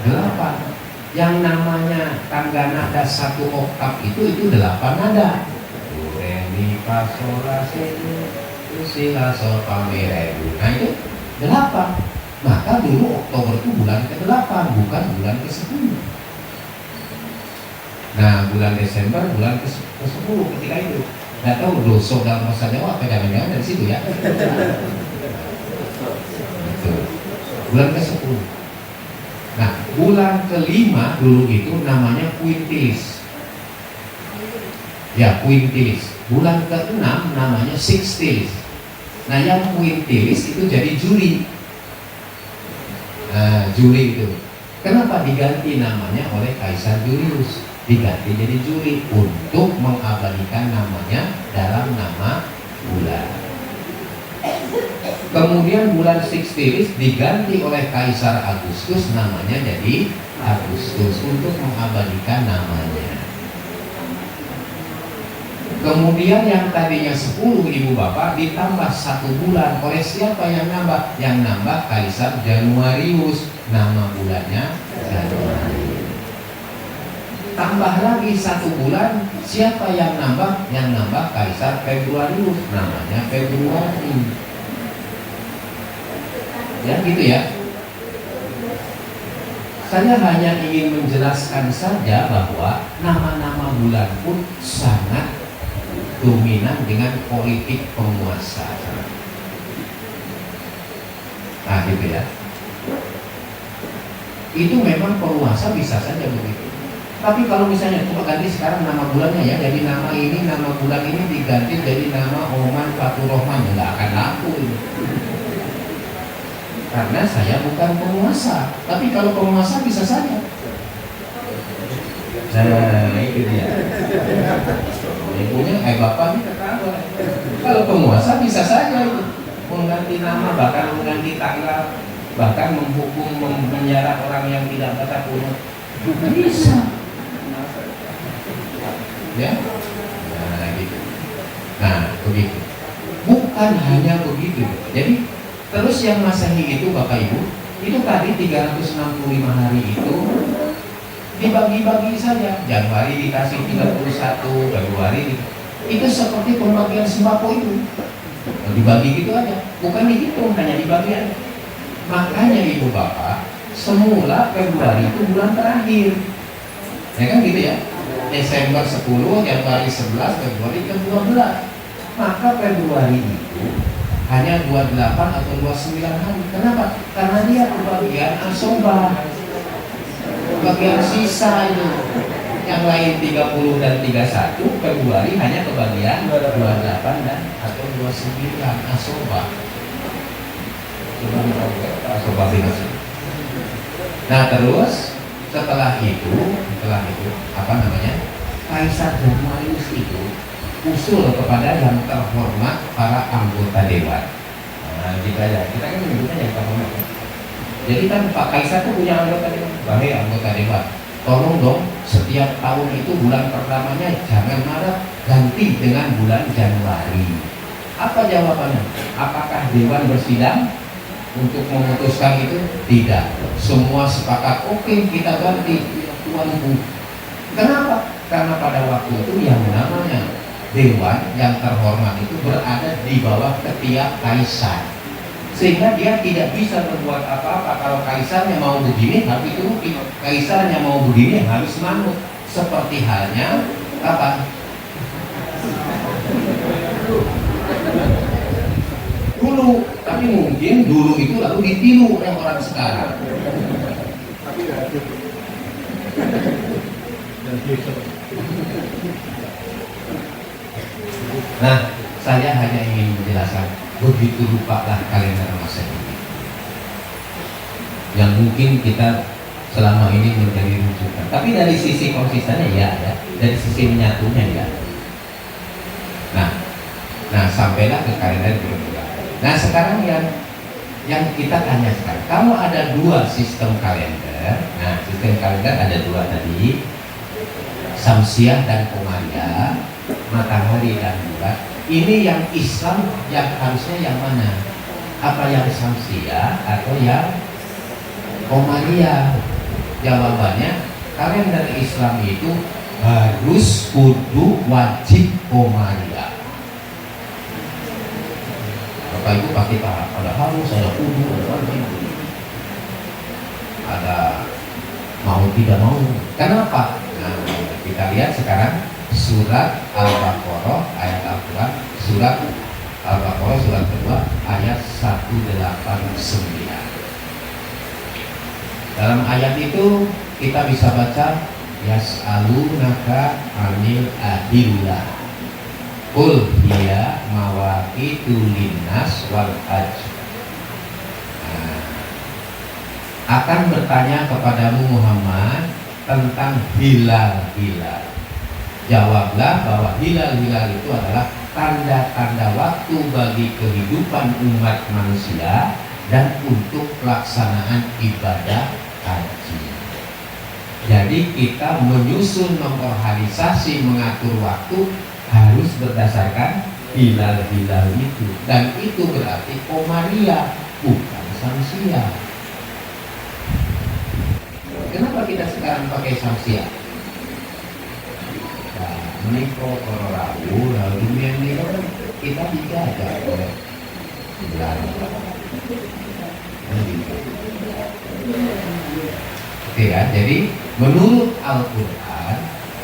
8. Yang namanya tangga nada 1 oktav itu 8 nada. Do, re, mi, fa, sol, la, si, do, si, la, sol, fa, mi, re, do. Nah itu 8. Maka dulu Oktober itu bulan ke-8, bukan bulan ke-10. Nah bulan Desember bulan ke-10 ketika itu. Nggak tahu doso dalam bahasa Jawa apa jangan-jangan dari situ ya. Betul. Bulan ke-10. Nah bulan ke-5 dulu itu namanya Quintilis. Ya Quintilis. Bulan ke-6 namanya Sextilis. Nah yang Quintilis itu jadi Juli. Nah Juli itu kenapa diganti namanya oleh Kaisar Julius? Diganti jadi Juli untuk mengabadikan namanya dalam nama bulan. Kemudian bulan Sextilis diganti oleh Kaisar Agustus, namanya jadi Agustus untuk mengabadikan namanya. Kemudian yang tadinya 10 ibu bapak ditambah 1 bulan oleh siapa yang nambah? Yang nambah Kaisar Januarius, nama bulannya Januari. Tambah lagi 1 bulan, siapa yang nambah? Yang nambah Kaisar Februarius, namanya Februari. Ya gitu ya. Saya hanya ingin menjelaskan saja bahwa nama-nama bulan pun sangat dominan dengan politik penguasa. Nah gitu ya. Itu memang penguasa bisa saja begitu. Tapi kalau misalnya coba ganti sekarang nama bulannya ya, jadi nama ini, nama bulan ini diganti jadi nama Oman Fatur Rahman, nggak akan laku ini. Karena saya bukan penguasa. Tapi kalau penguasa bisa saja. Nah itu dia. Ibunya, bapak ini ketawa. Kalau penguasa bisa saja itu mengganti nama, bahkan mengganti tanggal, bahkan menghukum, memenjara orang yang tidak baca kuno. Bisa. Ya, nah gitu. Nah begitu. Bukan hanya begitu. Jadi terus yang Masehi itu Bapak Ibu, itu tadi 365 hari itu dibagi-bagi saja. Januari dikasih 31, Februari itu seperti pembagian sembako itu. Dibagi gitu aja, bukan dihitung, hanya dibagi aja. Makanya Ibu Bapak, semula Februari itu bulan terakhir. Ya kan gitu ya. Desember 10, Januari 11, Februari ke-12. Maka Februari itu hanya 28 atau 29 hari. Kenapa? Karena dia kebagian asobah, bagian sisa itu. Yang lain 30 dan 31, Februari hanya kebagian 28 dan atau 29 asobah. Asobah binasa. Nah terus setelah itu apa namanya, Kaisar Januarius itu usul kepada yang terhormat para anggota dewan. Nah, kita kan menyebutnya yang terhormat. Jadi kan Pak Kaisar itu punya anggota dewan. Wahai anggota dewan, tolong dong setiap tahun itu bulan pertamanya jangan Maret, ganti dengan bulan Januari. Apa jawabannya? Apakah dewan bersidang untuk memutuskan itu? Tidak. Semua sepakat, oke, kita ganti. Tuanku. Kenapa? Karena pada waktu itu yang namanya dewan yang terhormat itu berada di bawah ketiak kaisar, sehingga dia tidak bisa berbuat apa-apa. Kalau kaisarnya mau begini harus dituruti, kaisarnya mau begini harus manut. Seperti halnya apa? Dulu, tapi mungkin dulu itu lalu ditiru oleh orang sekarang. Nah, saya hanya ingin menjelaskan, begitu lupalah kalender Masehi yang mungkin kita selama ini menjadi rujukan. Tapi dari sisi konsistennya ya, dari sisi menyatunya ya. Nah, sampailah ke kalender Gregorian. Nah sekarang yang kita tanya sekarang, kalau ada dua sistem kalender, nah sistem kalender ada dua tadi, Syamsiah dan Qamariyah, matahari dan bulan. Ini yang Islam yang harusnya yang mana? Apa yang Syamsiah atau yang Qamariyah? Jawabannya, kalender Islam itu harus kudu wajib Qamariyah. Bapak Ibu pasti paham, ada harus, ada kudu, ada wajib, ada mau tidak mau. Kenapa? Nah, kita lihat sekarang surat Al-Baqarah ayat Al-Quran, surat Al-Baqarah surat kedua ayat 189. Dalam ayat itu kita bisa baca yas'alunaka 'anil ahillah qul hiya mawaqitu linnas wal hajj. Akan bertanya kepadamu Muhammad tentang hilal-hilal. Jawablah bahwa hilal-hilal itu adalah tanda-tanda waktu bagi kehidupan umat manusia dan untuk pelaksanaan ibadah haji. Jadi kita menyusun, memorganisasi, mengatur waktu harus berdasarkan hilal-hilal itu, dan itu berarti Qamariyah, bukan Syamsiah. Kenapa kita sekarang pakai Syamsiah? Nah, menikro Rabu, lalu dunia ini kita dijajah oleh Belanda. Oke ya, jadi menurut Al-Quran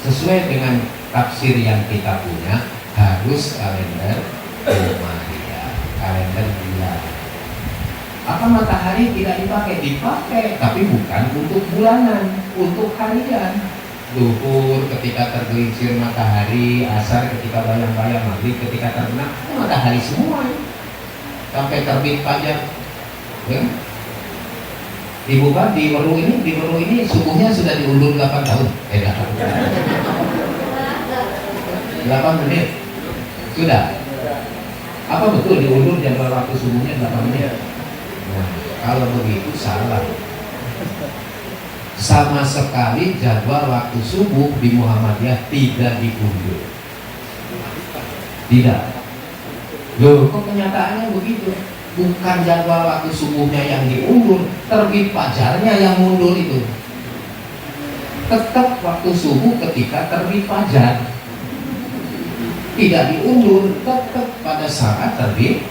sesuai dengan tafsir yang kita punya harus kalender Qamariyah, kalender bulan. Apa matahari tidak dipakai? Dipakai, tapi bukan untuk bulanan, untuk harian. Duhur ketika tergelincir matahari, asar ketika bayang-bayang, maghrib ketika terbenam, itu matahari semua ya. Sampai terbit fajar. Ya. Dibuka di Meru ini subuhnya sudah diundur 8 tahun. 8 menit. Sudah. Apa betul diundur jadwal waktu subuhnya 8 menit? Nah, kalau begitu salah. Sama sekali jadwal waktu subuh di Muhammadiyah tidak diundur. Tidak. Loh, kok kenyataannya begitu? Bukan jadwal waktu subuhnya yang diundur, terbit fajarnya yang mundur itu. Tetap waktu subuh ketika terbit fajar. Tidak diundur, tetap pada saat terbit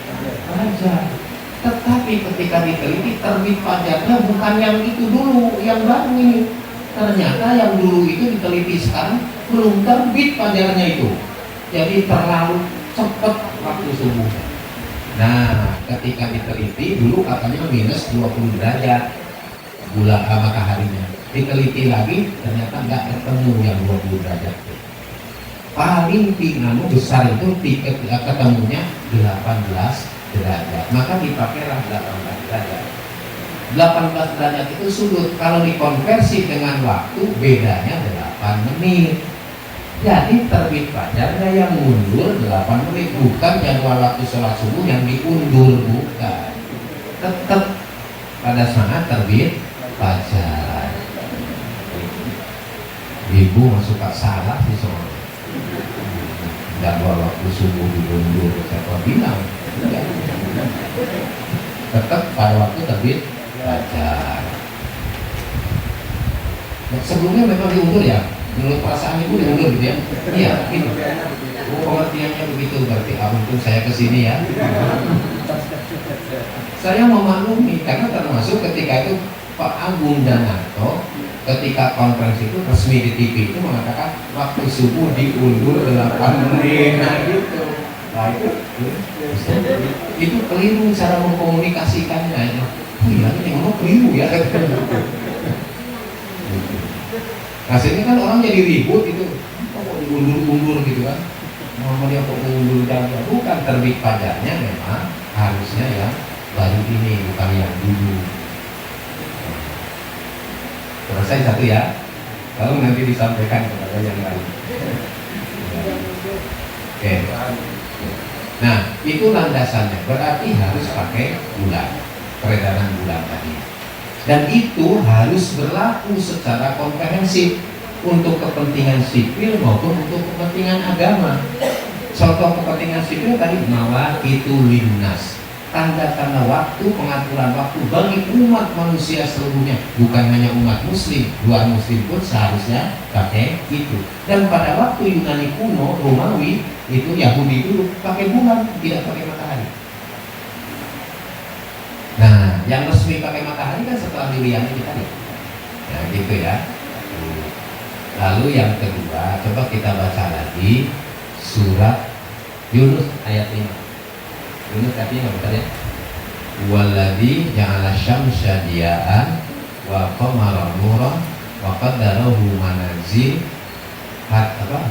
fajar. Tetapi ketika diteliti terbit fajarnya bukan yang itu dulu, yang baru ini. Ternyata yang dulu itu diteliti sekarang belum terbit fajarnya itu. Jadi terlalu cepat waktu subuhnya. Nah, ketika diteliti dulu katanya minus 20 derajat bulan mataharinya. Diteliti lagi ternyata nggak ketemu yang 20 derajat. Paling tinggi besar itu ketemunya 18 derajat. Maka dipakailah 18 derajat. 18 derajat itu sudut. Kalau dikonversi dengan waktu bedanya 8 menit. Jadi terbit fajarnya yang mundur 8 menit, bukan jadwal waktu sholat subuh yang diundur, bukan. Tetap pada saat terbit fajar. Ibu masuk tak salah sih soal jadwal waktu subuh diundur. Saya bilang tetap pada waktu terbit fajar. Sebelumnya memang diundur ya. Menurut perasaan ibu diundur gitu ya? Iya, gitu. Oh, pengertiannya begitu, berarti untung saya kesini ya. Saya memaklumi, karena termasuk ketika itu Pak Agung Danarto ketika konferensi itu resmi di TV itu mengatakan waktu subuh diundur 8 menit. Nah gitu. Nah itu keliru cara mengkomunikasikannya. Oh iya, ini ngomong keliru ya. Hasilnya kan orang jadi ribut itu, kok diundur-undur gitu kan? Muhammadiyah kok mengundur jadwal? Bukan, terbit fajarnya memang harusnya yang baru ini, bukan yang dulu. Selesai satu ya, lalu nanti disampaikan kepada yang lain. Oke. Nah, itu landasannya, berarti harus pakai bulan, peredaran bulan tadi. Dan itu harus berlaku secara komprehensif untuk kepentingan sipil maupun untuk kepentingan agama. Contoh kepentingan sipil tadi mawaqitu linnas, tanda-tanda waktu, pengaturan waktu bagi umat manusia seluruhnya, bukan hanya umat muslim, luar muslim pun seharusnya pakai itu. Dan pada waktu Yunani kuno, Romawi, itu Yahudi dulu pakai bulan, tidak pakai matahari. Nah, yang resmi pakai matahari kan setelah Julian ini tadi. Nah, gitu ya. Lalu yang kedua, coba kita baca lagi surat Yunus ayat 5. Yunus ayat 5 betul ya. Walladzi ja'ala syamsa diya'an wa qamara nuran wa qaddarahu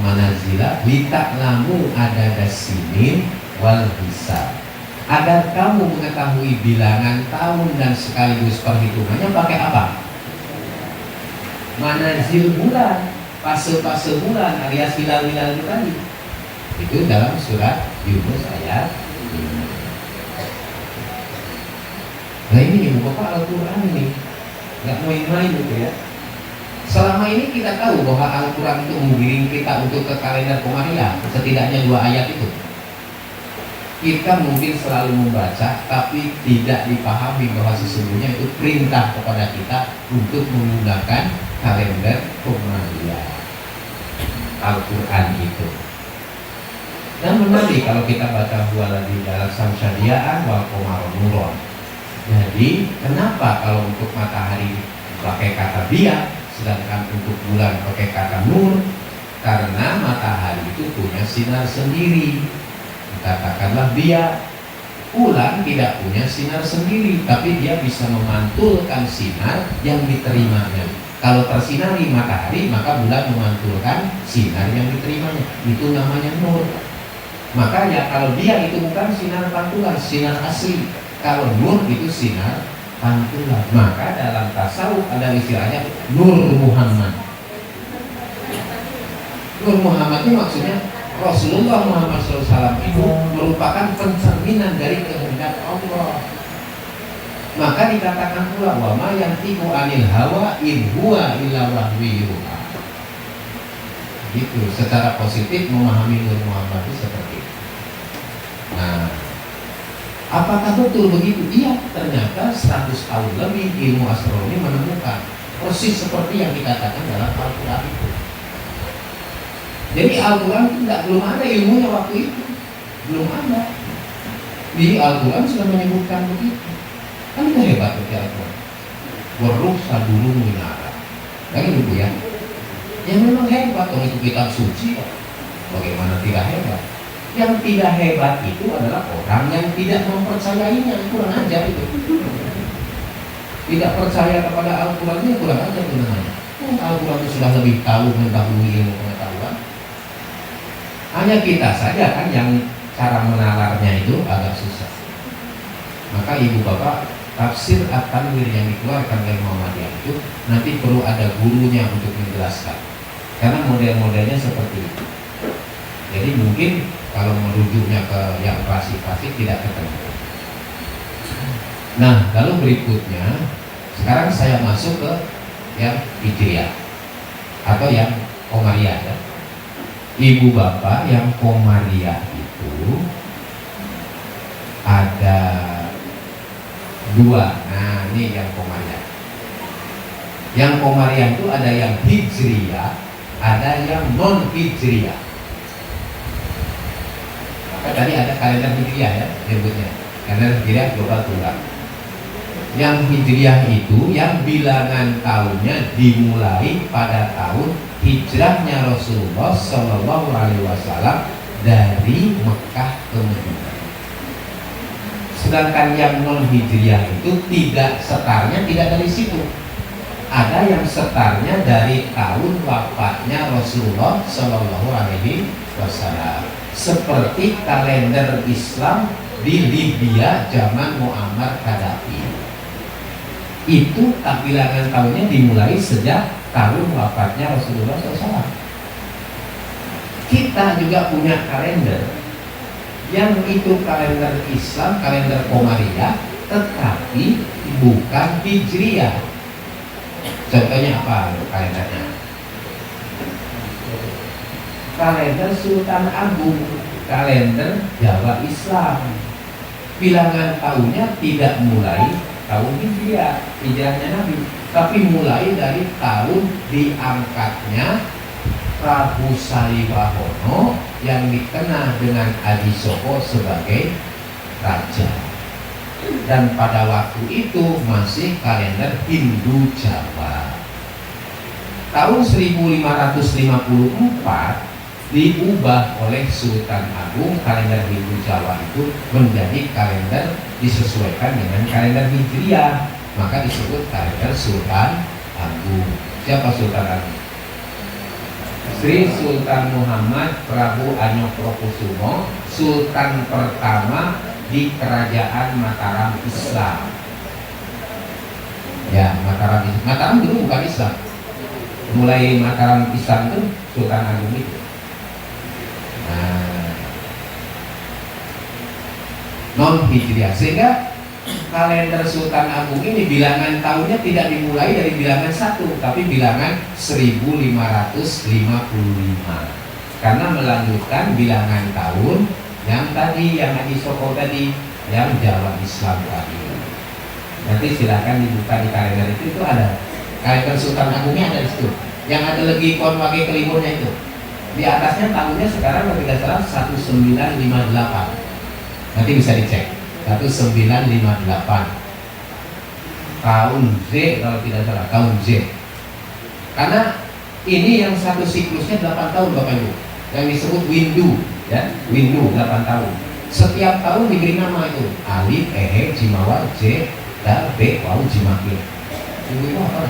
manazila lita'lamu adada sinin wal hisab, agar kamu mengetahui bilangan tahun dan sekaligus perhitungannya pakai apa? Manazil bulan, fase-fase bulan alias hilal-hilal itu tadi. Itu dalam surat Yunus ayat 5. Nah ini ibu bapak Al-Quran ini nggak main-main gitu ya. Selama ini kita tahu bahwa Al-Quran itu menggiring kita untuk ke kalender Komariah, setidaknya 2 ayat itu. Kita mungkin selalu membaca, tapi tidak dipahami bahwa sesungguhnya itu perintah kepada kita untuk menggunakan kalender Komariah, Al-Quran itu. Dan menarik kalau kita baca huwaladzi dalam samsyadiaan wal qamara nuron. Jadi kenapa kalau untuk matahari pakai kata dia, sedangkan untuk bulan pakai kata nur? Karena matahari itu punya sinar sendiri. Katakanlah dia, bulan tidak punya sinar sendiri, tapi dia bisa memantulkan sinar yang diterimanya. Kalau tersinari matahari, maka bulan memantulkan sinar yang diterimanya. Itu namanya nur. Maka ya kalau dia itu bukan sinar pantulan, sinar asli. Kalau nur itu sinar pantulan. Maka dalam tasawuf ada istilahnya Nur Muhammad. Nur Muhammad itu maksudnya Rasulullah Muhammad SAW itu merupakan pencerminan dari kehendak Allah. Maka dikatakan pula wa ma yantiqu anil hawa in huwa illa wahyu yuha. Gitu, secara positif memahami Nur Muhammad itu seperti itu. Nah, apakah betul begitu? Iya, ternyata 100 tahun lebih ilmu astronomi menemukan persis seperti yang dikatakan dalam Al-Quran itu. Jadi Al-Quran itu belum ada ilmunya waktu itu, belum ada. Di Al-Quran sudah menyebutkan begitu. Kan itu hebat bagi Al-Quran. Waruh sadurung minara. Kan itu ya. Yang memang hebat, kalau itu kitab suci, bagaimana tidak hebat? Yang tidak hebat itu adalah orang yang tidak mempercayainya, kurang ajar itu. Tidak percaya kepada Al-Qurannya, kurang ajar itu namanya. Al-Quran itu sudah lebih tahu mendahului ilmu pengetahuan. Hanya kita saja kan yang cara menalarnya itu agak susah. Maka ibu bapak, tafsir At-Tanwir yang dikeluarkan oleh Muhammadiyah itu nanti perlu ada gurunya untuk menjelaskan. Karena model-modelnya seperti itu. Jadi mungkin kalau merujuknya ke yang klasik-klasik tidak ketemu. Nah, lalu berikutnya sekarang saya masuk ke yang Hijriah atau yang Komariah ya. Ibu bapak, yang Komariah itu ada 2. Nah, ini yang Komariah. Yang Komariah itu ada yang Hijriah, ada yang non Hijriah. Tadi ada kalender Hijriah ya nyebutnya. Kalender Hijriah global tunggal. Yang Hijriah itu yang bilangan tahunnya dimulai pada tahun hijrahnya Rasulullah Shallallahu Alaihi Wasallam dari Mekah ke Madinah. Sedangkan yang non Hijriah itu tidak setarnya tidak dari situ. Ada yang setarnya dari tahun wafatnya Rasulullah Shallallahu Alaihi Wasallam. Seperti kalender Islam di Libya zaman Muammar Gaddafi. Itu bilangan tahunnya dimulai sejak tahun wafatnya Rasulullah SAW. Kita juga punya kalender yang itu kalender Islam, kalender Komariah, tetapi bukan Hijriah. Contohnya apa kalendernya? Kalender Sultan Agung, kalender Jawa Islam. Bilangan tahunnya tidak mulai tahun Hijriah, Hijriahnya Nabi, tapi mulai dari tahun diangkatnya Prabu Saliwahono yang dikenal dengan Adisoko sebagai raja. Dan pada waktu itu masih kalender Hindu Jawa. Tahun 1554 diubah oleh Sultan Agung, kalender Hindu Jawa itu menjadi kalender disesuaikan dengan kalender Hijriah, maka disebut kalender Sultan Agung. Siapa Sultan Agung? Sri Sultan Muhammad Prabu Anyokrokusumo, Sultan pertama di Kerajaan Mataram Islam. Ya, Mataram dulu bukan Islam. Mulai Mataram Islam itu Sultan Agung itu. Nah, non Hijriah, sehingga kalender Sultan Agung ini bilangan tahunnya tidak dimulai dari bilangan 1, tapi bilangan 1555, karena melanjutkan bilangan tahun yang tadi, yang Adisoko tadi, yang Jawa Islam tadi. Nanti silakan dibuka di kalender itu ada kalender Sultan Agungnya, ada di situ. Yang ada lagi konwage kelimurnya itu. Di atasnya tahunnya sekarang kalau tidak salah 1958. Nanti bisa dicek. 1958. Tahun Z kalau tidak salah, tahun Z. Karena ini yang satu siklusnya 8 tahun Bapak Ibu. Yang disebut windu, ya, windu 8 tahun. Setiap tahun diberi nama itu. Alif, Ehe, Jimawa, J, Dal, B, Waw, Jimakir. Itu apa?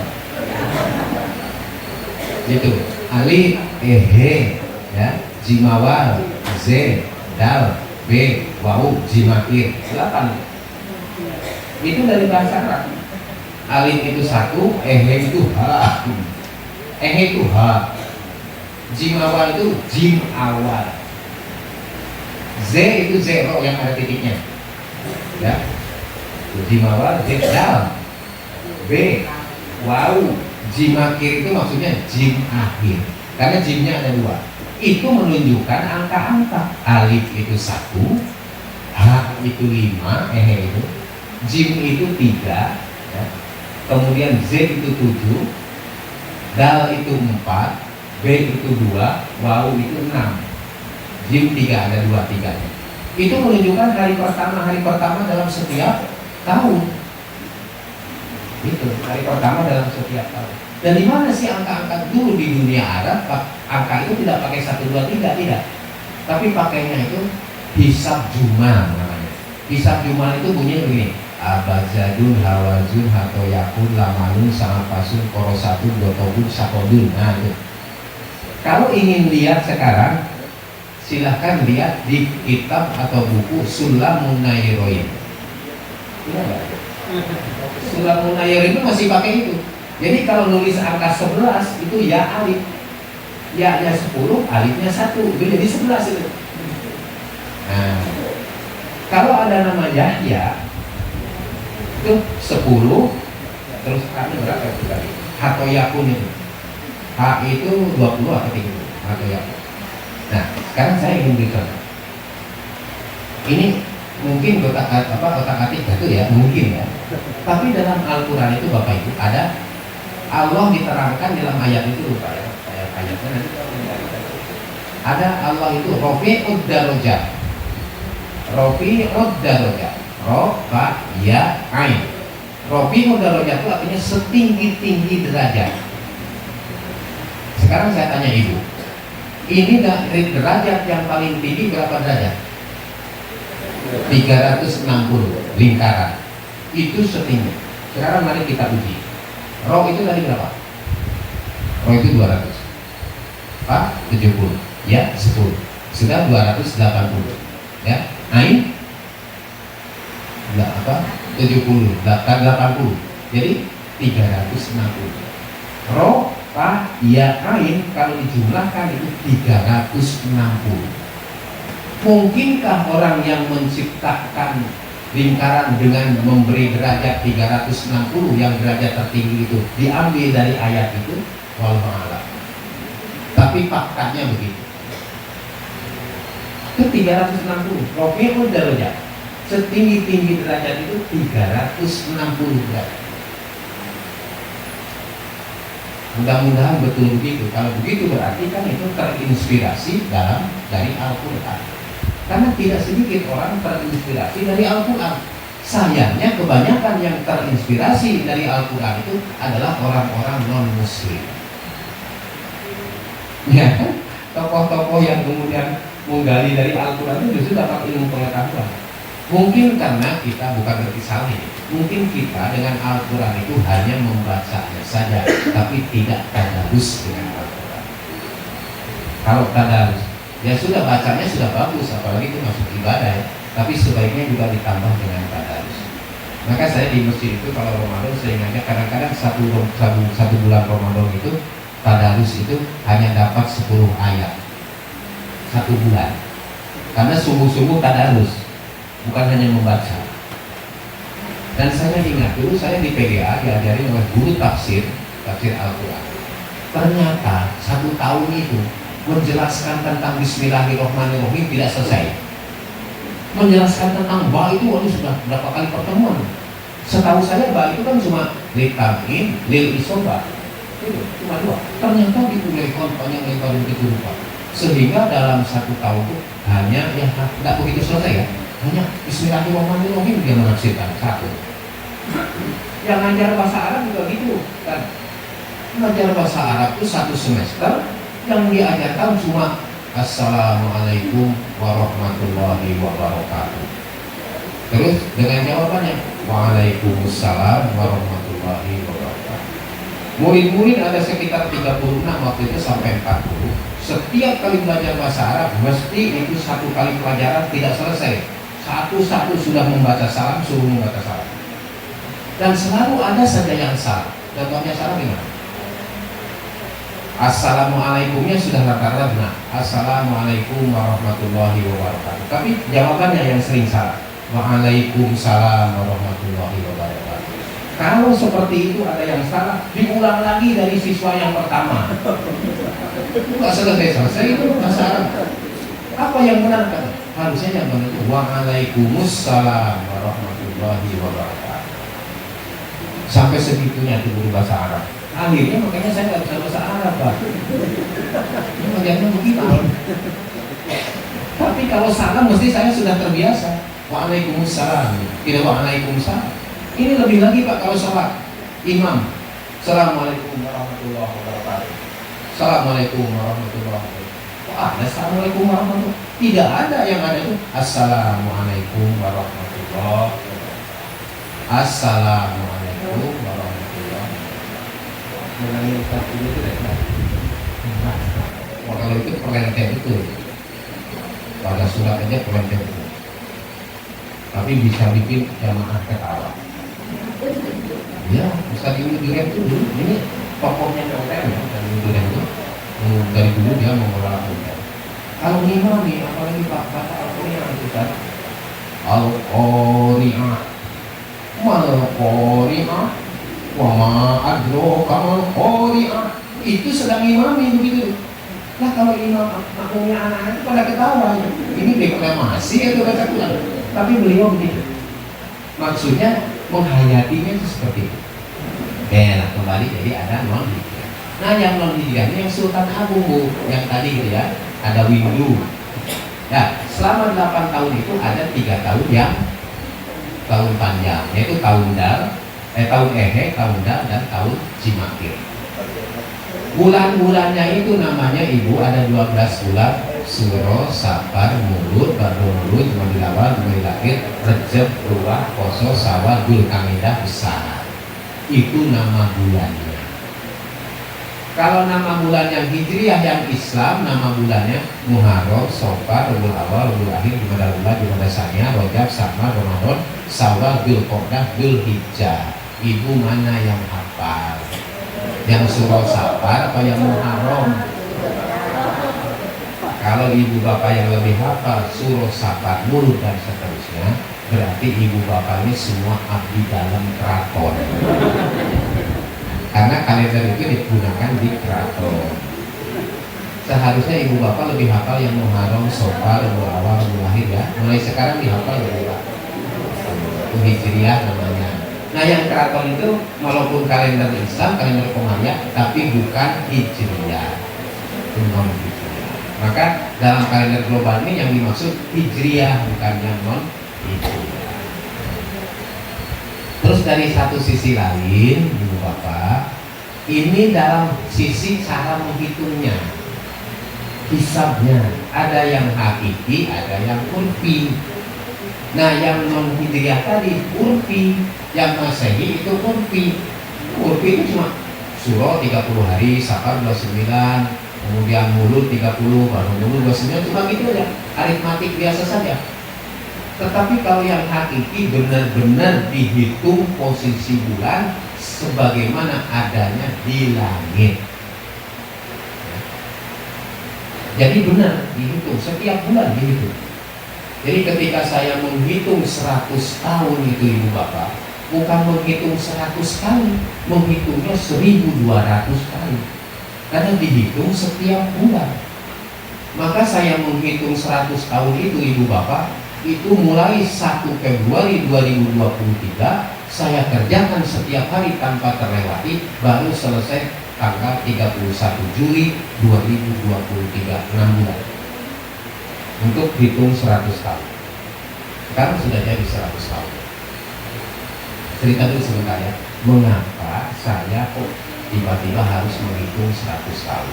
Itu Alif, Ehe, ya, Jimawa, Z, Dal, B, Waw, Jimakir. 8. Itu dari bahasa Arab. Alif itu 1, Ehe itu H. Ehe itu H. Jimawa itu jim awal. Z itu zero yang ada titiknya. Ya. Jimawa, Z, Dal, B, Waw, Jimakir itu maksudnya jim akhir. Karena jimnya ada 2. Itu menunjukkan angka-angka. Alif itu 1, H itu 5, Ehe itu, jim itu 3, ya. Kemudian Z itu 7, Dal itu 4, B itu 2, Waw itu 6, jim 3, ada 2 tiganya. Itu menunjukkan hari pertama dalam setiap tahun. Itu hari pertama dalam setiap tahun. Dan di mana sih angka-angka dulu di dunia Arab? Angka itu tidak pakai 1, 2, 3, tidak. Tapi pakainya itu hisab jumal namanya. Hisab jumal itu bunyinya begini: abazadun, hawazun, hatoyakun, lamanun, sangapasun, korosatun, dotobun, sakodun. Nah itu. Kalau ingin lihat sekarang, silahkan lihat di kitab atau buku Sulamun Nairoin. Sulamun Nairoin itu masih pakai itu. Jadi kalau nulis angka 11 itu ya alif, ya-nya 10, alifnya 1, itu jadi 11 itu. Nah, kalau ada nama Yahya itu 10, terus H-nya berapa itu tadi? Hatoyakun itu. H itu 20 atau 30, Hatoyakun. Nah, sekarang saya ingin beritahu. Ini mungkin otak-atik jatuh ya, mungkin ya. Tapi dalam Al-Quran itu Bapak Ibu ada Allah diterangkan dalam ayat itu, lupa ya, ayatnya nanti ada Allah itu Rafi'ud Darajat, Rafi'ud Darajat, Rafa ya ain. Rafi'ud Darajat itu artinya setinggi-tinggi derajat. Sekarang saya tanya Ibu, ini derajat yang paling tinggi berapa derajat? 360 lingkaran. Itu setinggi. Sekarang mari kita uji. Ro itu tadi berapa? Ro itu 200. Pak 70. Ya 10. Sudah 280. Ya. Ain enggak apa? 70. 80. Jadi 360. Ro, pa, ya, ain kalau dijumlahkan itu 360. Mungkinkah orang yang menciptakan lingkaran dengan memberi derajat 360 yang derajat tertinggi itu diambil dari ayat itu? Wallahu a'lam. Tapi faktanya begitu. Itu 360 Rafi'ul derajat, setinggi-tinggi derajat itu 360 derajat. Mudah-mudahan betul begitu. Kalau begitu berarti kan itu terinspirasi dari Al-Quran. Karena tidak sedikit orang terinspirasi dari Al-Quran. Sayangnya kebanyakan yang terinspirasi dari Al-Quran itu adalah orang-orang non-muslim. Ya, tokoh-tokoh yang kemudian menggali dari Al-Quran itu justru dapat ilmu pengetahuan. Mungkin karena kita bukan berkisah, mungkin kita dengan Al-Quran itu hanya membacanya saja, tapi tidak tadarus dengan Al-Quran. Kalau tadarus, ya sudah, bacanya sudah bagus, apalagi itu masuk ibadah ya. Tapi sebaiknya juga ditambah dengan tadarus. Maka saya di masjid itu kalau Ramadan seringnya kadang-kadang satu bulan Ramadan itu tadarus itu hanya dapat 10 ayat satu bulan. Karena sungguh-sungguh tadarus, bukan hanya membaca. Dan saya ingat dulu saya di PGA diajari oleh guru tafsir Al-Quran. Ternyata 1 tahun itu menjelaskan tentang Bismillahirrahmanirrahim tidak selesai. Menjelaskan tentang ba itu sudah berapa kali pertemuan. Setahu saya ba itu kan cuma lil tamkin, lil isoba. Itu cuma 2. Ternyata dipulihkan panjang lebar begitu rupa. Sehingga dalam 1 tahun itu hanya ya tidak begitu selesai ya. Hanya Bismillahirrahmanirrahim dia menafsirkan 1. Yang ngajar bahasa Arab juga gitu kan. Ngajar bahasa Arab itu 1 semester yang diajarkan cuma Assalamualaikum warahmatullahi wabarakatuh. Terus dengan jawabannya Waalaikumsalam warahmatullahi wabarakatuh. Murid-murid ada sekitar 36 waktu itu sampai 40. Setiap kali belajar bahasa Arab mesti itu 1 kali pelajaran tidak selesai. Satu-satu sudah membaca salam, suruh membaca salam. Dan selalu ada saja yang salah. Contohnya salah gimana? Assalamualaikumnya sudah rata-rata benar. Assalamualaikum warahmatullahi wabarakatuh. Tapi jawabannya yang sering salah. Waalaikumsalam warahmatullahi wabarakatuh. Kalau seperti itu ada yang salah, diulang lagi dari siswa yang pertama. Nggak selesai itu bahasa Arab. Apa yang benar kan? Harusnya yang benar itu Waalaikumsalam warahmatullahi wabarakatuh. Sampai segitunya itu guru bahasa Arab. Akhirnya makanya saya nggak bisa bahasa Arab, Pak. Mengajarnya begitu. Tapi kalau salam mesti saya sudah terbiasa. Waalaikumsalam, tidak waalaikumsalam. Ini lebih lagi Pak kalau sholat imam. Assalamualaikum warahmatullahi wabarakatuh. Assalamualaikum warahmatullahi wabarakatuh. Ada assalamualaikum warahmatullahi wabarakatuh. Tidak ada yang ada itu assalamualaikum warahmatullahi wabarakatuh. Assalamualaikum warahmatullahi wabarakatuh. Mengenai satu itu tidak. Kalau itu perlenteh betul. Pada surat aja perlenteh betul. Tapi bisa bikin jamaah ketawa. Ya, bisa diudurin itu dulu. Ini tokohnya hotel ya, dari udurin itu. Dari dulu dia mengelola hotel. Kalau ngimami, apalagi baca Al-Qur'an itu kan. Al-Qari'ah. Mal-Qari'ah. Wa ma'adroka mal-Qari'ah. Itu sedang ngimami begitu. Nah kalau imam makmumnya anak-anak itu pada ketawa. Ini deklamasi itu baca Quran. Tapi beliau begitu. Maksudnya menghayatinya itu seperti itu. Nah kembali jadi ada non-hijrah. Nah yang non-hijrah ini yang Sultan Agung Bu, yang tadi gitu ya, ada windu. Ya selama 8 tahun itu ada 3 tahun yang tahun panjang, yaitu tahun dal, tahun ehe, tahun dal, dan tahun jimakir. Bulan-bulannya itu namanya ibu ada 12 bulan. Suro, Safar, Mulud, Badrul, Jumadil Awal, Jumadil Akhir, Rejab, Ruwah, Poso, Syawal, Dzulqa'dah, Besar. Itu nama bulannya. Kalau nama bulan yang Hijriyah yang Islam, nama bulannya Muharram, Safar, Rabiul Awal, Rabiul Akhir, Jumadil Ula, Jumadil Tsaniyah, Rajab, Safar, Ramadan, Syawal, Dzulqa'dah, Dzulhijjah. Ibu mana yang hafal? Yang Suro Safar apa yang Muharram? kalau ibu bapak yang lebih hafal surah, safat, mulud dan seterusnya, berarti ibu bapak ini semua abdi dalam keraton. Karena kalender itu digunakan di keraton. Seharusnya ibu bapak lebih hafal yang Muharram, Safar, Rabiul Awal, Rabiul Akhir ya. Mulai sekarang dihafal ya Pak. Itu Hijriah namanya. Nah yang keraton itu walaupun kalender Islam, kalender Qamariyah, tapi bukan Hijriah, non Hijriah. Maka dalam kalender global ini yang dimaksud Hijriah, bukan yang non Hijriah. Terus dari satu sisi lain, ibu bapak, ini dalam sisi cara menghitungnya, hisabnya, ada yang hakiki, ada yang urfi. Nah yang non hijriah tadi urfi, yang masehi itu urfi. Urfi itu cuma surah 30 hari, safar 29, kemudian mulud 30, baru mulud 29, cuma gitu aja, aritmatik biasa saja. Tetapi kalau yang hakiki benar-benar dihitung posisi bulan sebagaimana adanya di langit. Jadi benar dihitung, setiap bulan dihitung. Jadi ketika saya menghitung 100 tahun itu ibu bapak, bukan menghitung 100 kali, menghitungnya 1200 kali. Karena dihitung setiap bulan. Maka saya menghitung 100 tahun itu ibu bapak, itu mulai 1 Februari 2023 saya kerjakan setiap hari tanpa terlewati, baru selesai tanggal 31 Juli 2023, 6 bulan untuk hitung 100 tahun. Sekarang sudah jadi 100 tahun. Cerita dulu sebentar ya, mengapa saya tiba-tiba harus menghitung 100 tahun.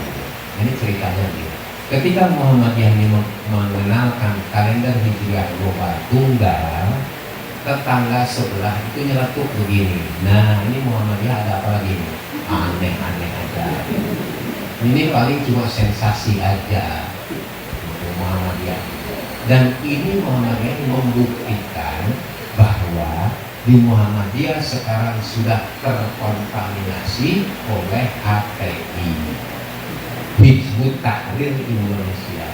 Ini ceritanya gitu. Ketika Muhammadiyah ini mengenalkan kalender Hijriah global tunggal, tetangga sebelah itu nyeletuk begini. Nah ini Muhammadiyah ada apa lagi? Aneh-aneh aja. Ini paling cuma sensasi aja untuk Muhammadiyah. Dan ini Muhammadiyah membuktikan bahwa di Muhammadiyah sekarang sudah terkontaminasi oleh HTI, Hizbut Tahrir Indonesia.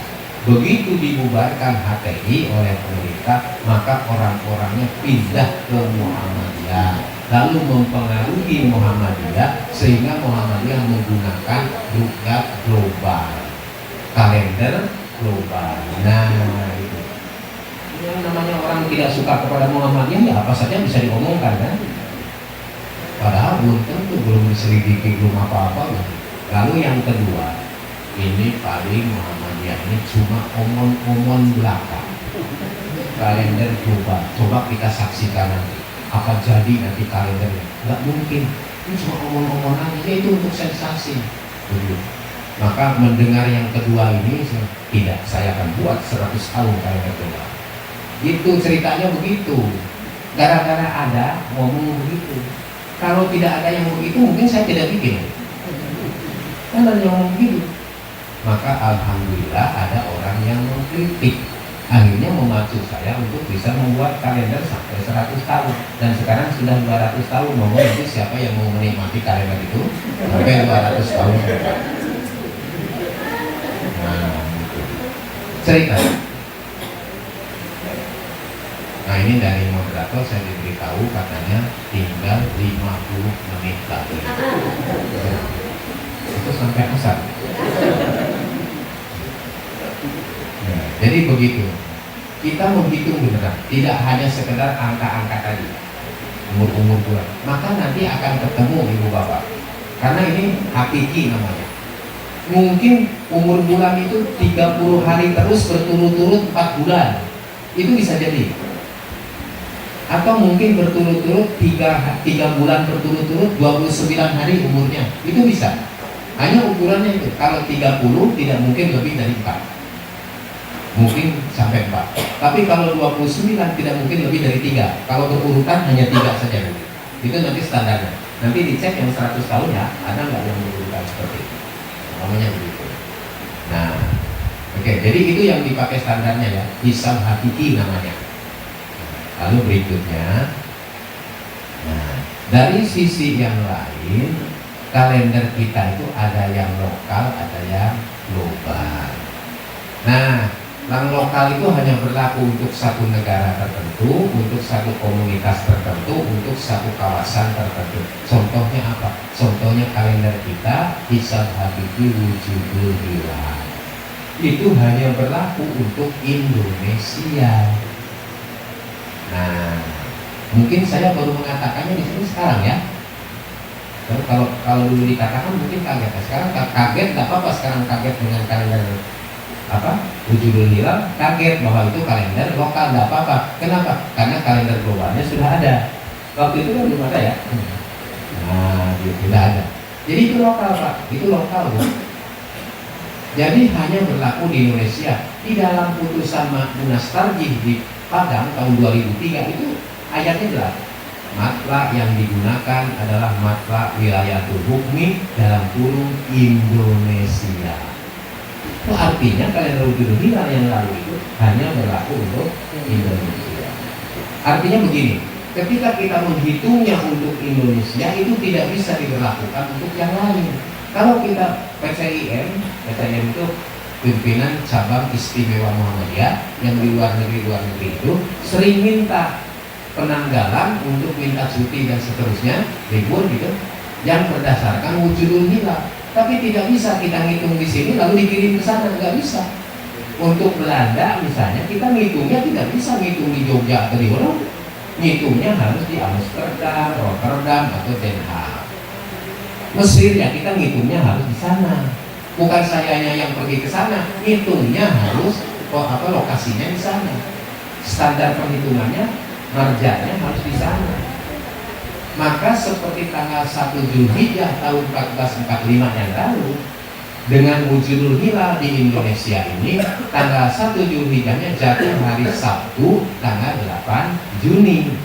Begitu dibubarkan HTI oleh pemerintah, maka orang-orangnya pindah ke Muhammadiyah, lalu mempengaruhi Muhammadiyah sehingga Muhammadiyah menggunakan rukyat global, kalender global. Nah itu yang namanya orang tidak suka kepada Muhammadiyah, ya apa saja bisa diomongkan kan, padahal belum tentu, belum diselidiki, belum apa-apa. Lalu yang kedua, ini paling Muhammadiyah ini cuma omong-omong belaka, kalender global. Coba kita saksikan nanti apa jadi nanti kalendernya. Nggak mungkin, ini cuma omong-omong aja, itu untuk sensasi. Begitu. Maka mendengar yang kedua ini, tidak, saya akan buat 100 tahun kalender global. Itu ceritanya begitu. Gara-gara ada ngomong begitu. Kalau tidak ada yang begitu, mungkin saya tidak bikin. Kan ada yang ngomong begitu. Maka alhamdulillah ada orang yang mengkritik, akhirnya memacu saya untuk bisa membuat kalender sampai 100 tahun. Dan sekarang sudah 200 tahun. Ngomong itu siapa yang mau menikmati kalender itu sampai 200 tahun. Nah, itu cerita. Nah ini dari moderator saya diberitahu katanya tinggal 50 menit lagi. Itu sampai asar. Nah, jadi begitu. Kita menghitung beneran, tidak hanya sekedar angka-angka tadi, umur-umur bulan. Maka nanti akan ketemu ibu bapak. Karena ini hakiki namanya. Mungkin umur bulan itu 30 hari terus berturut-turut 4 bulan. Itu bisa jadi. Atau mungkin berturut-turut 3 bulan berturut-turut 29 hari umurnya. Itu bisa. Hanya ukurannya itu. Kalau 30 tidak mungkin lebih dari 4. Mungkin sampai 4. Tapi kalau 29 tidak mungkin lebih dari 3. Kalau berurutan hanya 3 saja. Itu nanti standarnya. Nanti dicek yang 100 tahun ya, ada nggak yang berurutan seperti itu. Namanya begitu. Nah, oke, jadi itu yang dipakai standarnya ya. Hisab hakiki namanya. Lalu berikutnya, nah, dari sisi yang lain, kalender kita itu ada yang lokal, ada yang global. Nah, bank lokal itu hanya berlaku untuk satu negara tertentu, untuk satu komunitas tertentu, untuk satu kawasan tertentu. Contohnya apa? Contohnya kalender kita, Hisab Hakiki Wujudul Hilal. Itu hanya berlaku untuk Indonesia. Nah, mungkin saya baru mengatakannya di sini sekarang ya. Kalau dulu dikatakan mungkin kaget. Sekarang kaget, nggak apa-apa sekarang kaget dengan kalender Wujudul Hilal, kaget bahwa itu kalender lokal, nggak apa-apa. Kenapa? Karena kalender globalnya sudah ada. Waktu itu kan belum ada ya. Nah, sudah ada. Jadi itu lokal Pak, itu lokal Bu. Jadi hanya berlaku di Indonesia. Di dalam putusan Munas Tarjih di Padang tahun 2003 itu ayatnya jelas. Matla yang digunakan adalah matla wilayatul hukmi dalam kurung Indonesia. Itu artinya kalender Wujudul Hilal yang lalu itu hanya berlaku untuk Indonesia. Artinya begini, ketika kita menghitungnya untuk Indonesia itu tidak bisa diberlakukan untuk yang lain. Kalau kita PCIM itu pimpinan cabang istimewa Muhammadiyah yang di luar negeri itu sering minta penanggalan untuk minta cuti dan seterusnya, libur gitu, yang berdasarkan Wujudul Hilal. Tapi tidak bisa kita ngitung di sini lalu dikirim ke sana, nggak bisa. Untuk Belanda misalnya kita ngitungnya tidak bisa ngitung di Jogja atau di Holland, ngitungnya harus di Amsterdam, Rotterdam atau Den Haag. Mesir ya kita ngitungnya harus di sana. Bukan sayanya yang pergi ke sana, ngitungnya harus lokasinya di sana. Standar perhitungannya, marjanya harus di sana. Maka seperti tanggal 1 Zulhijjah tahun 1445 yang lalu, dengan Wujudul Hilal di Indonesia ini, tanggal 1 Zulhijjahnya jatuh hari Sabtu tanggal 8 Juni.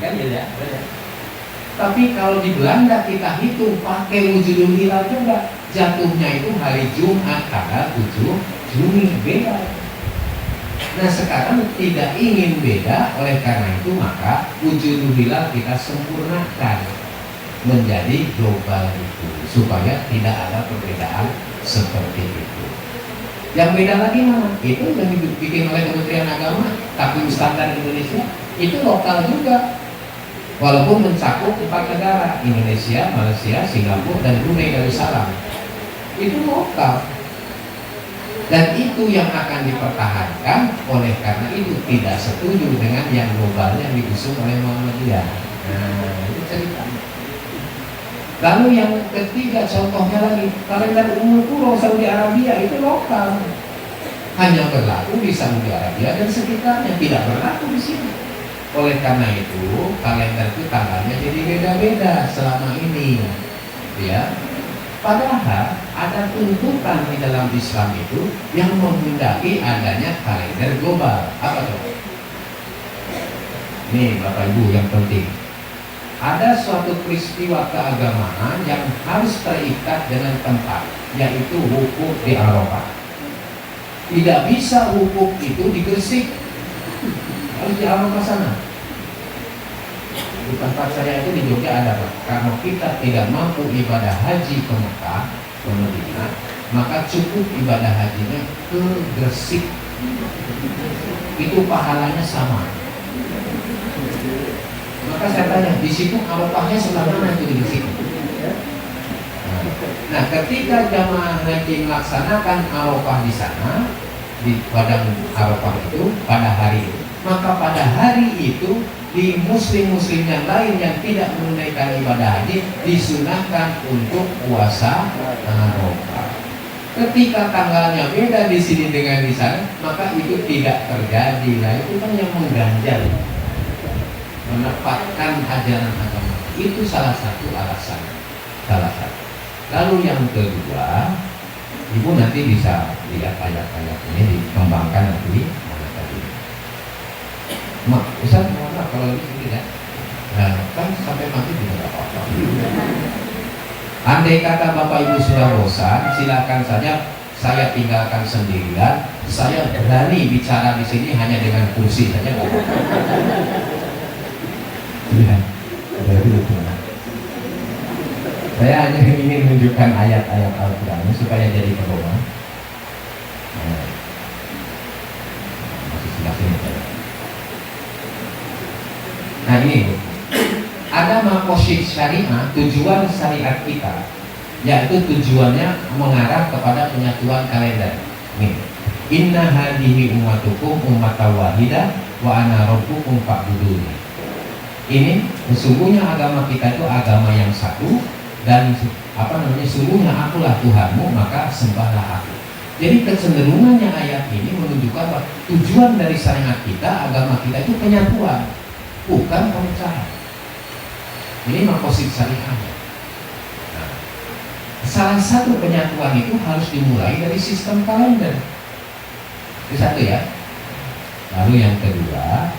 Kan ya? Tapi kalau di Belanda kita hitung pakai Wujudul Hilal juga, jatuhnya itu hari Jumat tanggal 7 Juni, beda. Nah sekarang tidak ingin beda, oleh karena itu maka Wujudul Hilal kita sempurnakan menjadi global itu, supaya tidak ada perbedaan seperti itu. Yang beda lagi mana? Itu yang dibikin oleh Kementerian Agama, takvim standar Indonesia, itu lokal juga. Walaupun mencakup 4 negara, Indonesia, Malaysia, Singapura, dan Brunei Darussalam. Itu lokal. Dan itu yang akan dipertahankan, oleh karena itu tidak setuju dengan yang global yang diusung oleh Muhammadiyah. Nah, itu cerita. Lalu yang ketiga contohnya lagi, kalender Ummul Qura Saudi Arabia itu lokal. Hanya berlaku di Saudi Arabia dan sekitarnya, tidak berlaku di sini. Oleh karena itu, kalender itu tanggalnya jadi beda-beda selama ini. Ya. Padahal ada tuntutan di dalam Islam itu yang menghendaki adanya kalender global. Apa tuh? Nih Bapak Ibu yang penting. Ada suatu peristiwa keagamaan yang harus terikat dengan tempat, yaitu wukuf di Arafah. Tidak bisa wukuf itu di Gresik, harus di Arafah sana. Di tempat saya itu di Jogja ada Pak. Karena kita tidak mampu ibadah haji ke Mekah, ke Madinah, maka cukup ibadah hajinya ke Gresik. Itu pahalanya sama. Maka saya tanya, di situ Arafahnya sebelah mana itu di Gresik? Nah, ketika jamaah haji melaksanakan Arafah di sana, di padang Arafah itu pada hari itu, maka pada hari itu di muslim-muslim yang lain yang tidak menunaikan ibadah haji disunahkan untuk puasa Arafah. Ketika tanggalnya beda di sini dengan di sana, maka itu tidak terjadi. Nah, itu kan yang mengganjal, menepatkan ajaran agama. Itu salah satu alasan. Salah satu. Lalu yang kedua, Ibu nanti bisa lihat ayat-ayat ini dikembangkan nanti. Ustaz, mohon kalau lebih sedikit ya. Nah, kan sampai mati juga tidak apa-apa. Andai kata Bapak Ibu sudah bosan, silakan saja saya tinggalkan sendirian. Saya berani bicara di sini hanya dengan kursi saja. Ya, saya hanya ingin menunjukkan ayat-ayat Al-Quran supaya jadi pedoman. Nah ini ada makosid syariah, tujuan syariat kita, yaitu tujuannya mengarah kepada penyatuan kalender. Nih, inna hadihi ummatukum ummatan wahidah wa ana rabbukum fa'buduni. Ini sesungguhnya agama kita itu agama yang satu, dan sesungguhnya akulah Tuhanmu, maka sembahlah aku. Jadi kecenderungannya ayat ini menunjukkan bahwa tujuan dari syariat kita, agama kita itu penyatuan, bukan pemecahan. Ini makosid syariahnya. Nah, salah satu penyatuan itu harus dimulai dari sistem kalender. Itu satu ya. Lalu yang kedua,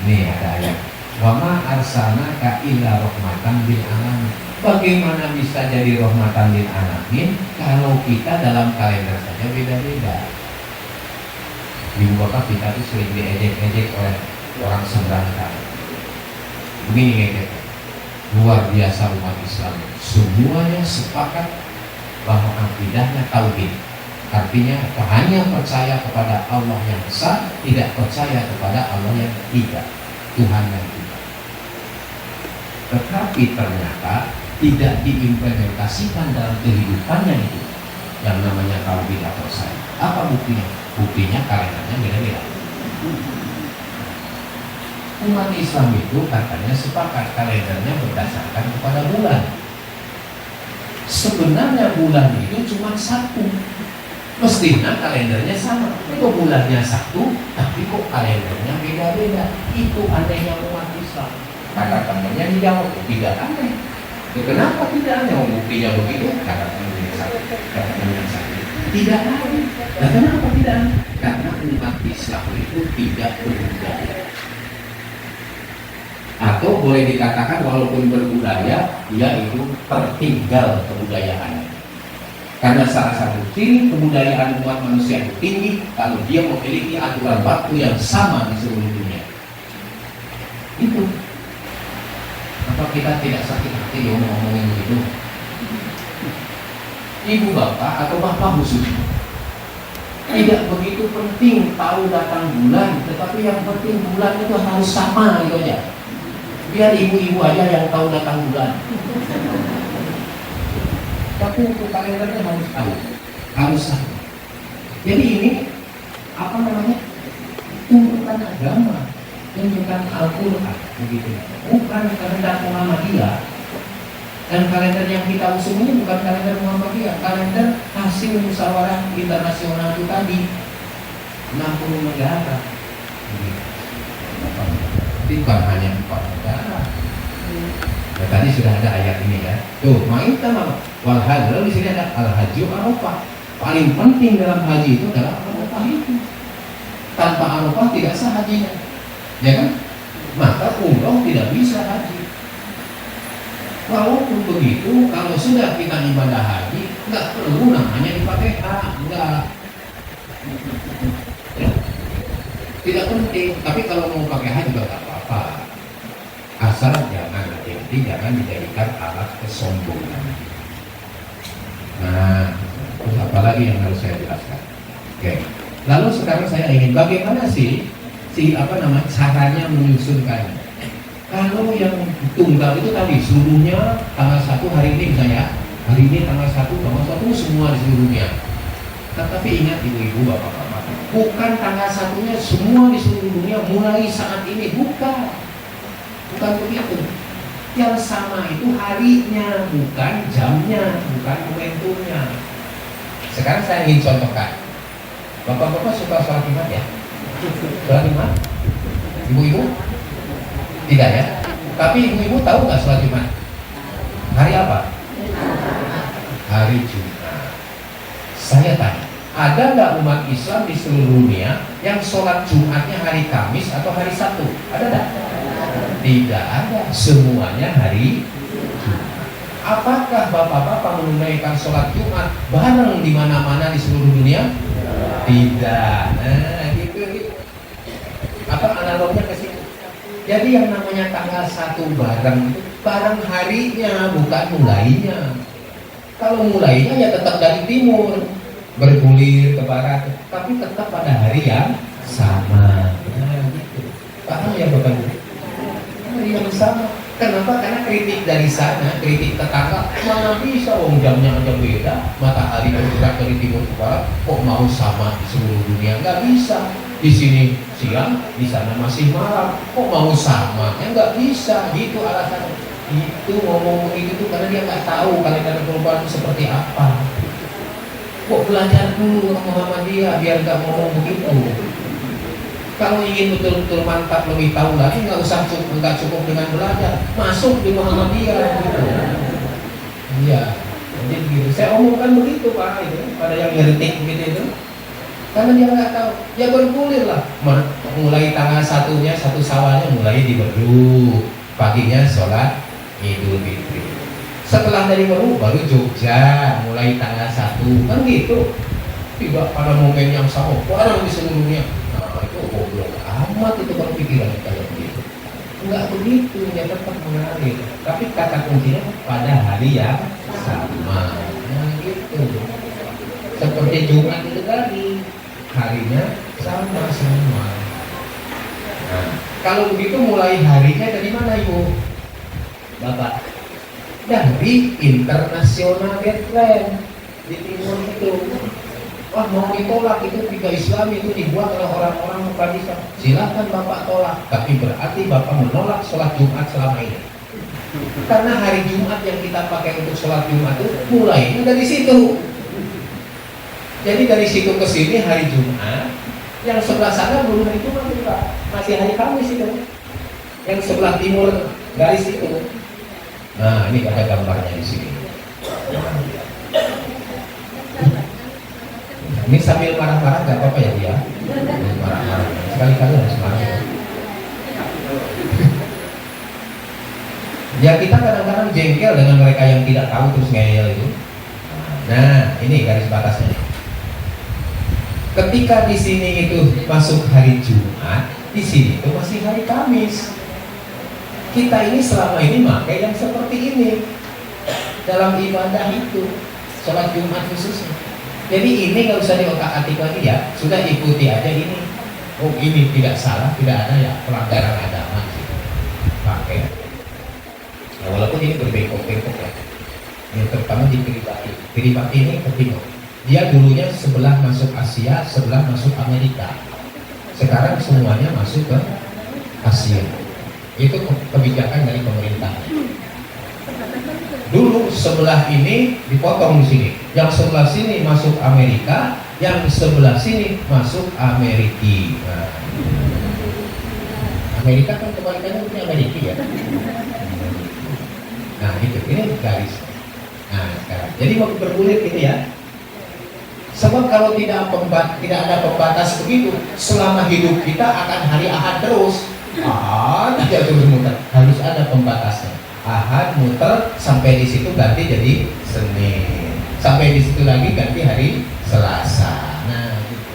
ini ada ayat, wa ma arsalnaka illa rahmatan lil alamin. Bagaimana bisa jadi rahmatan lil alamin kalau kita dalam kalender saja beda-beda? Ibu bapak kita itu sering diejek-ejek oleh orang seberangkali. Begini ngejek, luar biasa umat Islam, semuanya sepakat bahwa akidahnya tauhid. Artinya hanya percaya kepada Allah yang esa, tidak percaya kepada Allah yang tiga, Tuhan yang tiga. Tetapi ternyata tidak diimplementasikan dalam kehidupannya itu yang namanya tauhid atau syariat. Apa buktinya? Buktinya kalendernya beda-beda. Umat Islam itu katanya sepakat kalendernya berdasarkan kepada bulan. Sebenarnya bulan itu cuma satu, mestinya kalendernya sama. Itu bulannya satu, tapi kok kalendernya beda-beda. Itu anehnya umat Islam. Kata temannya dijawab, tidak aneh. Kenapa tidak aneh? Buktinya begitu. Kata temannya sakit. Tidak aneh. Nah, kenapa tidak aneh? Karena umat Islam itu tidak berbudaya. Atau boleh dikatakan walaupun berbudaya, dia itu tertinggal kebudayaannya. Karena salah satu ciri kebudayaan umat manusia itu tinggi kalau dia memiliki aturan waktu yang sama di seluruh dunia. Itu. Apa kita tidak sakit hati ngomongin begitu? Ibu bapak atau bapak khususnya tidak begitu penting tahu datang bulan, tetapi yang penting bulan itu harus sama gitu aja. Biar ibu-ibu aja yang tahu datang bulan. Tapi untuk kalendernya harus tahu, harus sama. Jadi ini apa namanya? Tuntutan agama, tuntutan Al-Quran, begitu. Bukan kalender Muhammadiyah. Dan kalender yang kita usung ini bukan kalender Muhammadiyah, kalender hasil musyawarah internasional itu tadi 60 negara. Jadi bukan hanya 4 negara. Nah, tadi sudah ada ayat ini ya. Tuh, ma'ita wal hajj, di sini ada al-hajju Arafah. Paling penting dalam haji itu adalah Arafah itu. Tanpa Arafah tidak sah hajinya. Ya kan? Maka umroh tidak bisa haji. Walaupun begitu, kalau sudah kita ibadah haji, nggak perlu namanya dipakai hak, enggak. Ya. Tidak penting. Tapi kalau mau pakai hak juga nggak apa-apa. Asal jangan dijadikan alat kesombongan. Nah, terus apa lagi yang harus saya jelaskan? Oke. Lalu sekarang saya ingin bagaimana sih caranya menyusunkannya? Kalau yang tunggal itu tadi seluruhnya tanggal 1 hari ini misalnya, hari ini tanggal 1 semua di seluruhnya. Tetapi ingat ibu-ibu, bapak-bapak, bukan tanggal 1-nya semua di seluruh dunia mulai saat ini, bukan begitu. Yang sama itu harinya, bukan jamnya, bukan momentumnya. Sekarang saya ingin contohkan. Bapak-bapak suka sholat Jumat ya? Sholat Jumat? Ibu-ibu? Tidak ya? Tapi ibu-ibu tahu nggak sholat Jumat? Hari apa? Hari Jumat. Saya tanya, ada nggak umat Islam di seluruh dunia yang sholat Jumatnya hari Kamis atau hari Sabtu? Ada nggak? Tidak ada. Semuanya hari Jumat. Apakah bapak-bapak menunaikan sholat Jumat bareng di mana-mana di seluruh dunia? Tidak. Nah, gitu. Apa analognya ke situ? Jadi yang namanya tanggal 1 bareng harinya, bukan mulainya. Kalau mulainya ya tetap dari timur, bergulir ke barat, tapi tetap pada hari yang sama. Nah, gitu. Paham ya Bapak Ibu? hari yang sama. Kenapa? Karena kritik dari sana, kritik tetangga, mana bisa wong jamnya aja beda, matahari bergerak dari timur ke barat, kok mau sama di seluruh dunia? Nggak bisa. Di sini siang, di sana masih malam, kok mau sama? Ya nggak bisa. Gitu alasannya. Itu ngomong begitu tuh karena dia nggak tahu kalender global itu seperti apa. Kok belajar dulu sama Muhammadiyah biar nggak ngomong begitu. Kalau ingin betul-betul mantap lebih tahu lagi nggak cukup dengan belajar, masuk di Muhammadiyah gitu. Iya, jadi begitu. Saya omongkan begitu Pak itu pada yang ngeritik begitu itu, karena dia nggak tahu. Ya bergulir lah. Mulai tanggal satunya, satu Syawalnya mulai di Beru, paginya sholat Idul Fitri. Setelah dari Beru baru Jogja, mulai tanggal 1 kan gitu. Tidak pada momen yang sama, orang di seluruh dunia. Itu goblok amat itu kalau pikiran kayak begitu. Enggak begitu, dia tetap mengalir. Tapi kata kuncinya pada hari yang sama. Nah gitu. Seperti Jumat itu tadi, harinya sama-sama. Nah, kalau begitu mulai harinya dari mana Ibu? Bapak? Dari internasional deadline di timur itu. Wah mau ditolak itu tiga Islam itu dibuat oleh orang-orang Muqaddisah. Silakan Bapak tolak, tapi berarti Bapak menolak sholat Jumat selama ini. Karena hari Jumat yang kita pakai untuk sholat Jumat itu mulainya dari situ. Jadi dari situ ke sini hari Jumat, yang sebelah sana belum hari Jumat juga, masih hari Kamis itu. Yang sebelah timur garis itu. Nah ini ada gambarnya di sini. Ini sambil marah-marah nggak apa-apa ya dia. Marah-marah. Sekali-kali harus marah. Ya kita kadang-kadang jengkel dengan mereka yang tidak tahu terus ngeyel itu. Nah ini garis batasnya. Ketika di sini itu masuk hari Jumat, di sini itu masih hari Kamis. Kita ini selama ini pakai yang seperti ini dalam ibadah itu, sholat Jumat khususnya. Jadi ini nggak usah diotak-atik lagi ya, sudah ikuti aja ini. Oh ini tidak salah, tidak ada ya pelanggaran agama gitu. Pakai. Nah, walaupun ini berbengkok-bengkok ya. Yang terutama di Kiribati. Kiribati ini penting. Dia dulunya sebelah masuk Asia, sebelah masuk Amerika. Sekarang semuanya masuk ke Asia. Itu kebijakan dari pemerintah. Dulu sebelah ini dipotong di sini, yang sebelah sini masuk Amerika, yang sebelah sini masuk Amerika. Nah, Amerika kan kebalikannya punya Amerika ya. Nah itu ini garis. Nah sekarang, jadi mau bergulir gitu ya. Sebab kalau tidak ada pembatas begitu, selama hidup kita akan hari Ahad terus. Tidak terus muter, harus ada pembatasnya. Ahad muter sampai di situ ganti jadi Senin, sampai di situ lagi ganti hari Selasa. Nah, gitu.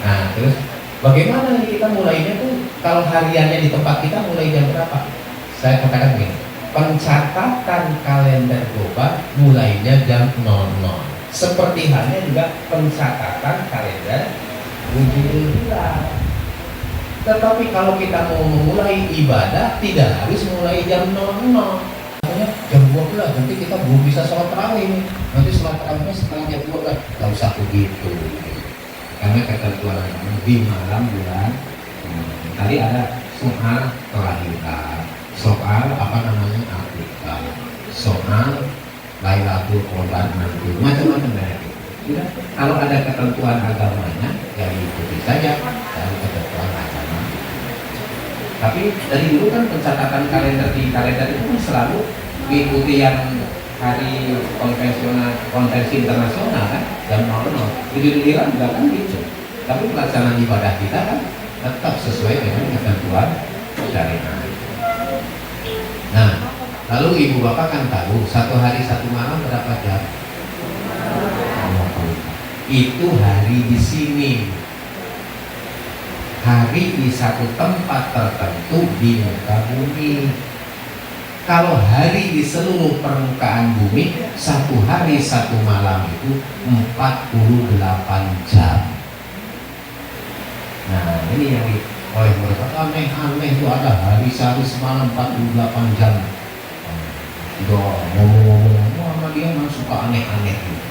Nah terus bagaimana nih kita mulainya tuh? Kalau hariannya di tempat kita mulai jam berapa? Saya katakan begini, pencatatan kalender global mulainya jam 00. Seperti halnya juga pencatatan kalender Bujurul Hilal. Tetapi kalau kita mau memulai ibadah tidak harus mulai jam 00. Jam 12 nanti kita belum bisa sholat tarawih nih. Nanti sholat tarawihnya setelah jam 12. Gak usah begitu. Karena ketentuan di malam bulan tadi ada soal kelahiran, soal apa namanya akikah, soal Lailatul Qadar nanti, macam-macam dari itu. Kalau ada ketentuan agamanya, ya ikuti saja dari ketentuan agama. Tapi dari dulu kan pencatatan kalender di kalender itu kan selalu mengikuti yang hari konvensional, konvensi internasional kan, jam 00. Idul Fitri juga kan gitu. Tapi pelaksanaan ibadah kita kan tetap sesuai dengan ketentuan syariat. Nah, lalu ibu bapak kan tahu satu hari satu malam berapa jam? Itu hari di sini. Hari di satu tempat tertentu di muka bumi. Kalau hari di seluruh permukaan bumi, satu hari satu malam itu 48 jam. Nah ini yang oleh mereka. Aneh-aneh itu ada hari sehari semalam 48 jam. Udah ngomong-ngomong sama dia memang suka aneh-aneh gitu.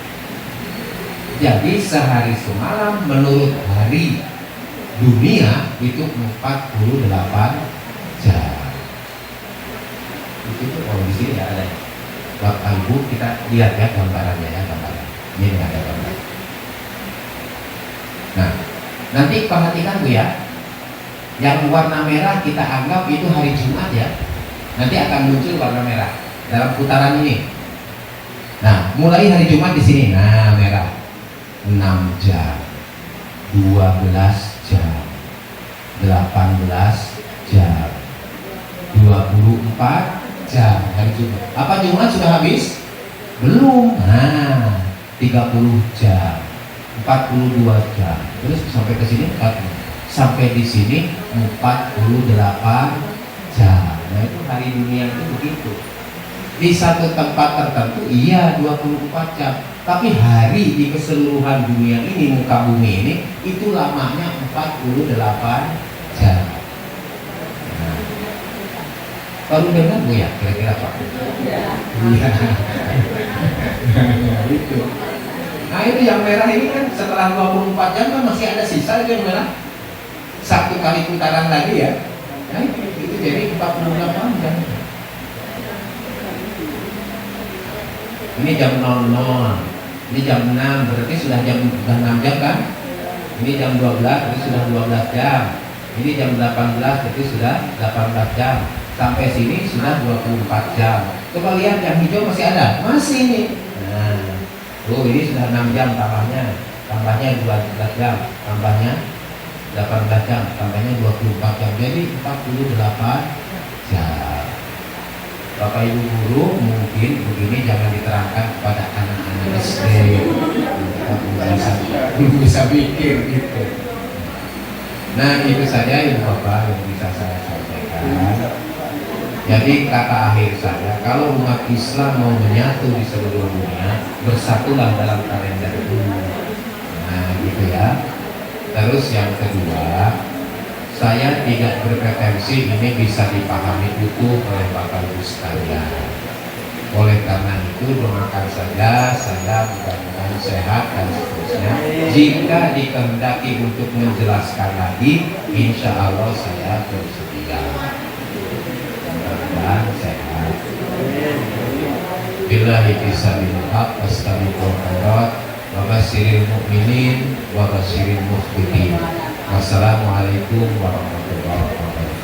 Jadi sehari semalam menurut hari dunia itu 48 jam. Itu kalau di sini ya ada. Bapak Ibu kita lihat ya gambarannya ya, gambaran. Ini ada gambar. Nah, nanti perhatikan Bu ya. Yang warna merah kita anggap itu hari Jumat ya. Nanti akan muncul warna merah dalam putaran ini. Nah, mulai hari Jumat di sini. Nah, merah 6 jam, 12 jam, 18 jam, 24 jam hari Jumat. Apa Jumat sudah habis? Belum. Nah, 30 jam, 42 jam. Terus sampai ke sini sampai di sini 48 jam. Nah, itu hari dunia itu begitu. Di satu tempat tertentu iya 24 jam, tapi hari di keseluruhan dunia ini, muka bumi ini, itu lamanya 48 jam. Nah, baru dengar Bu ya kira-kira Pak? Iya. Itu. Nah itu yang merah ini kan setelah 24 jam kan masih ada sisa itu yang merah. Satu kali putaran lagi ya. Nah itu jadi 48 jam. Ini jam 00, ini jam 6, berarti sudah 6 jam kan? Ini jam 12, berarti sudah 12 jam. Ini jam 18, berarti sudah 18 jam. Sampai sini sudah 24 jam. Coba lihat yang hijau masih ada? Masih ini. Nah, ini sudah 6 jam tambahnya 12 jam, tambahnya 18 jam, tambahnya 24 jam. Jadi 48 jam. Bapak Ibu guru mungkin begini jangan diterangkan kepada anak-anak SD, belum bisa pikir gitu. Nah itu saja yang Bapak yang bisa saya sampaikan. Jadi kata akhir saya, kalau umat Islam mau menyatu di seluruh dunia, bersatulah dalam kalender itu. Nah gitu ya. Terus yang kedua, saya tidak berpretensi ini bisa dipahami utuh oleh Bapak Ibu sekalian. Oleh karena itu doakan saja saya mudah-mudahan sehat dan seterusnya. Jika dikehendaki untuk menjelaskan lagi, insya Allah saya bersedia. Mudah-mudahan sehat. Billahi fisabilil haq wastabiqul khairat wa basyiril mu'minin wa basyiril mukhbitin. Wassalamualaikum warahmatullahi wabarakatuh.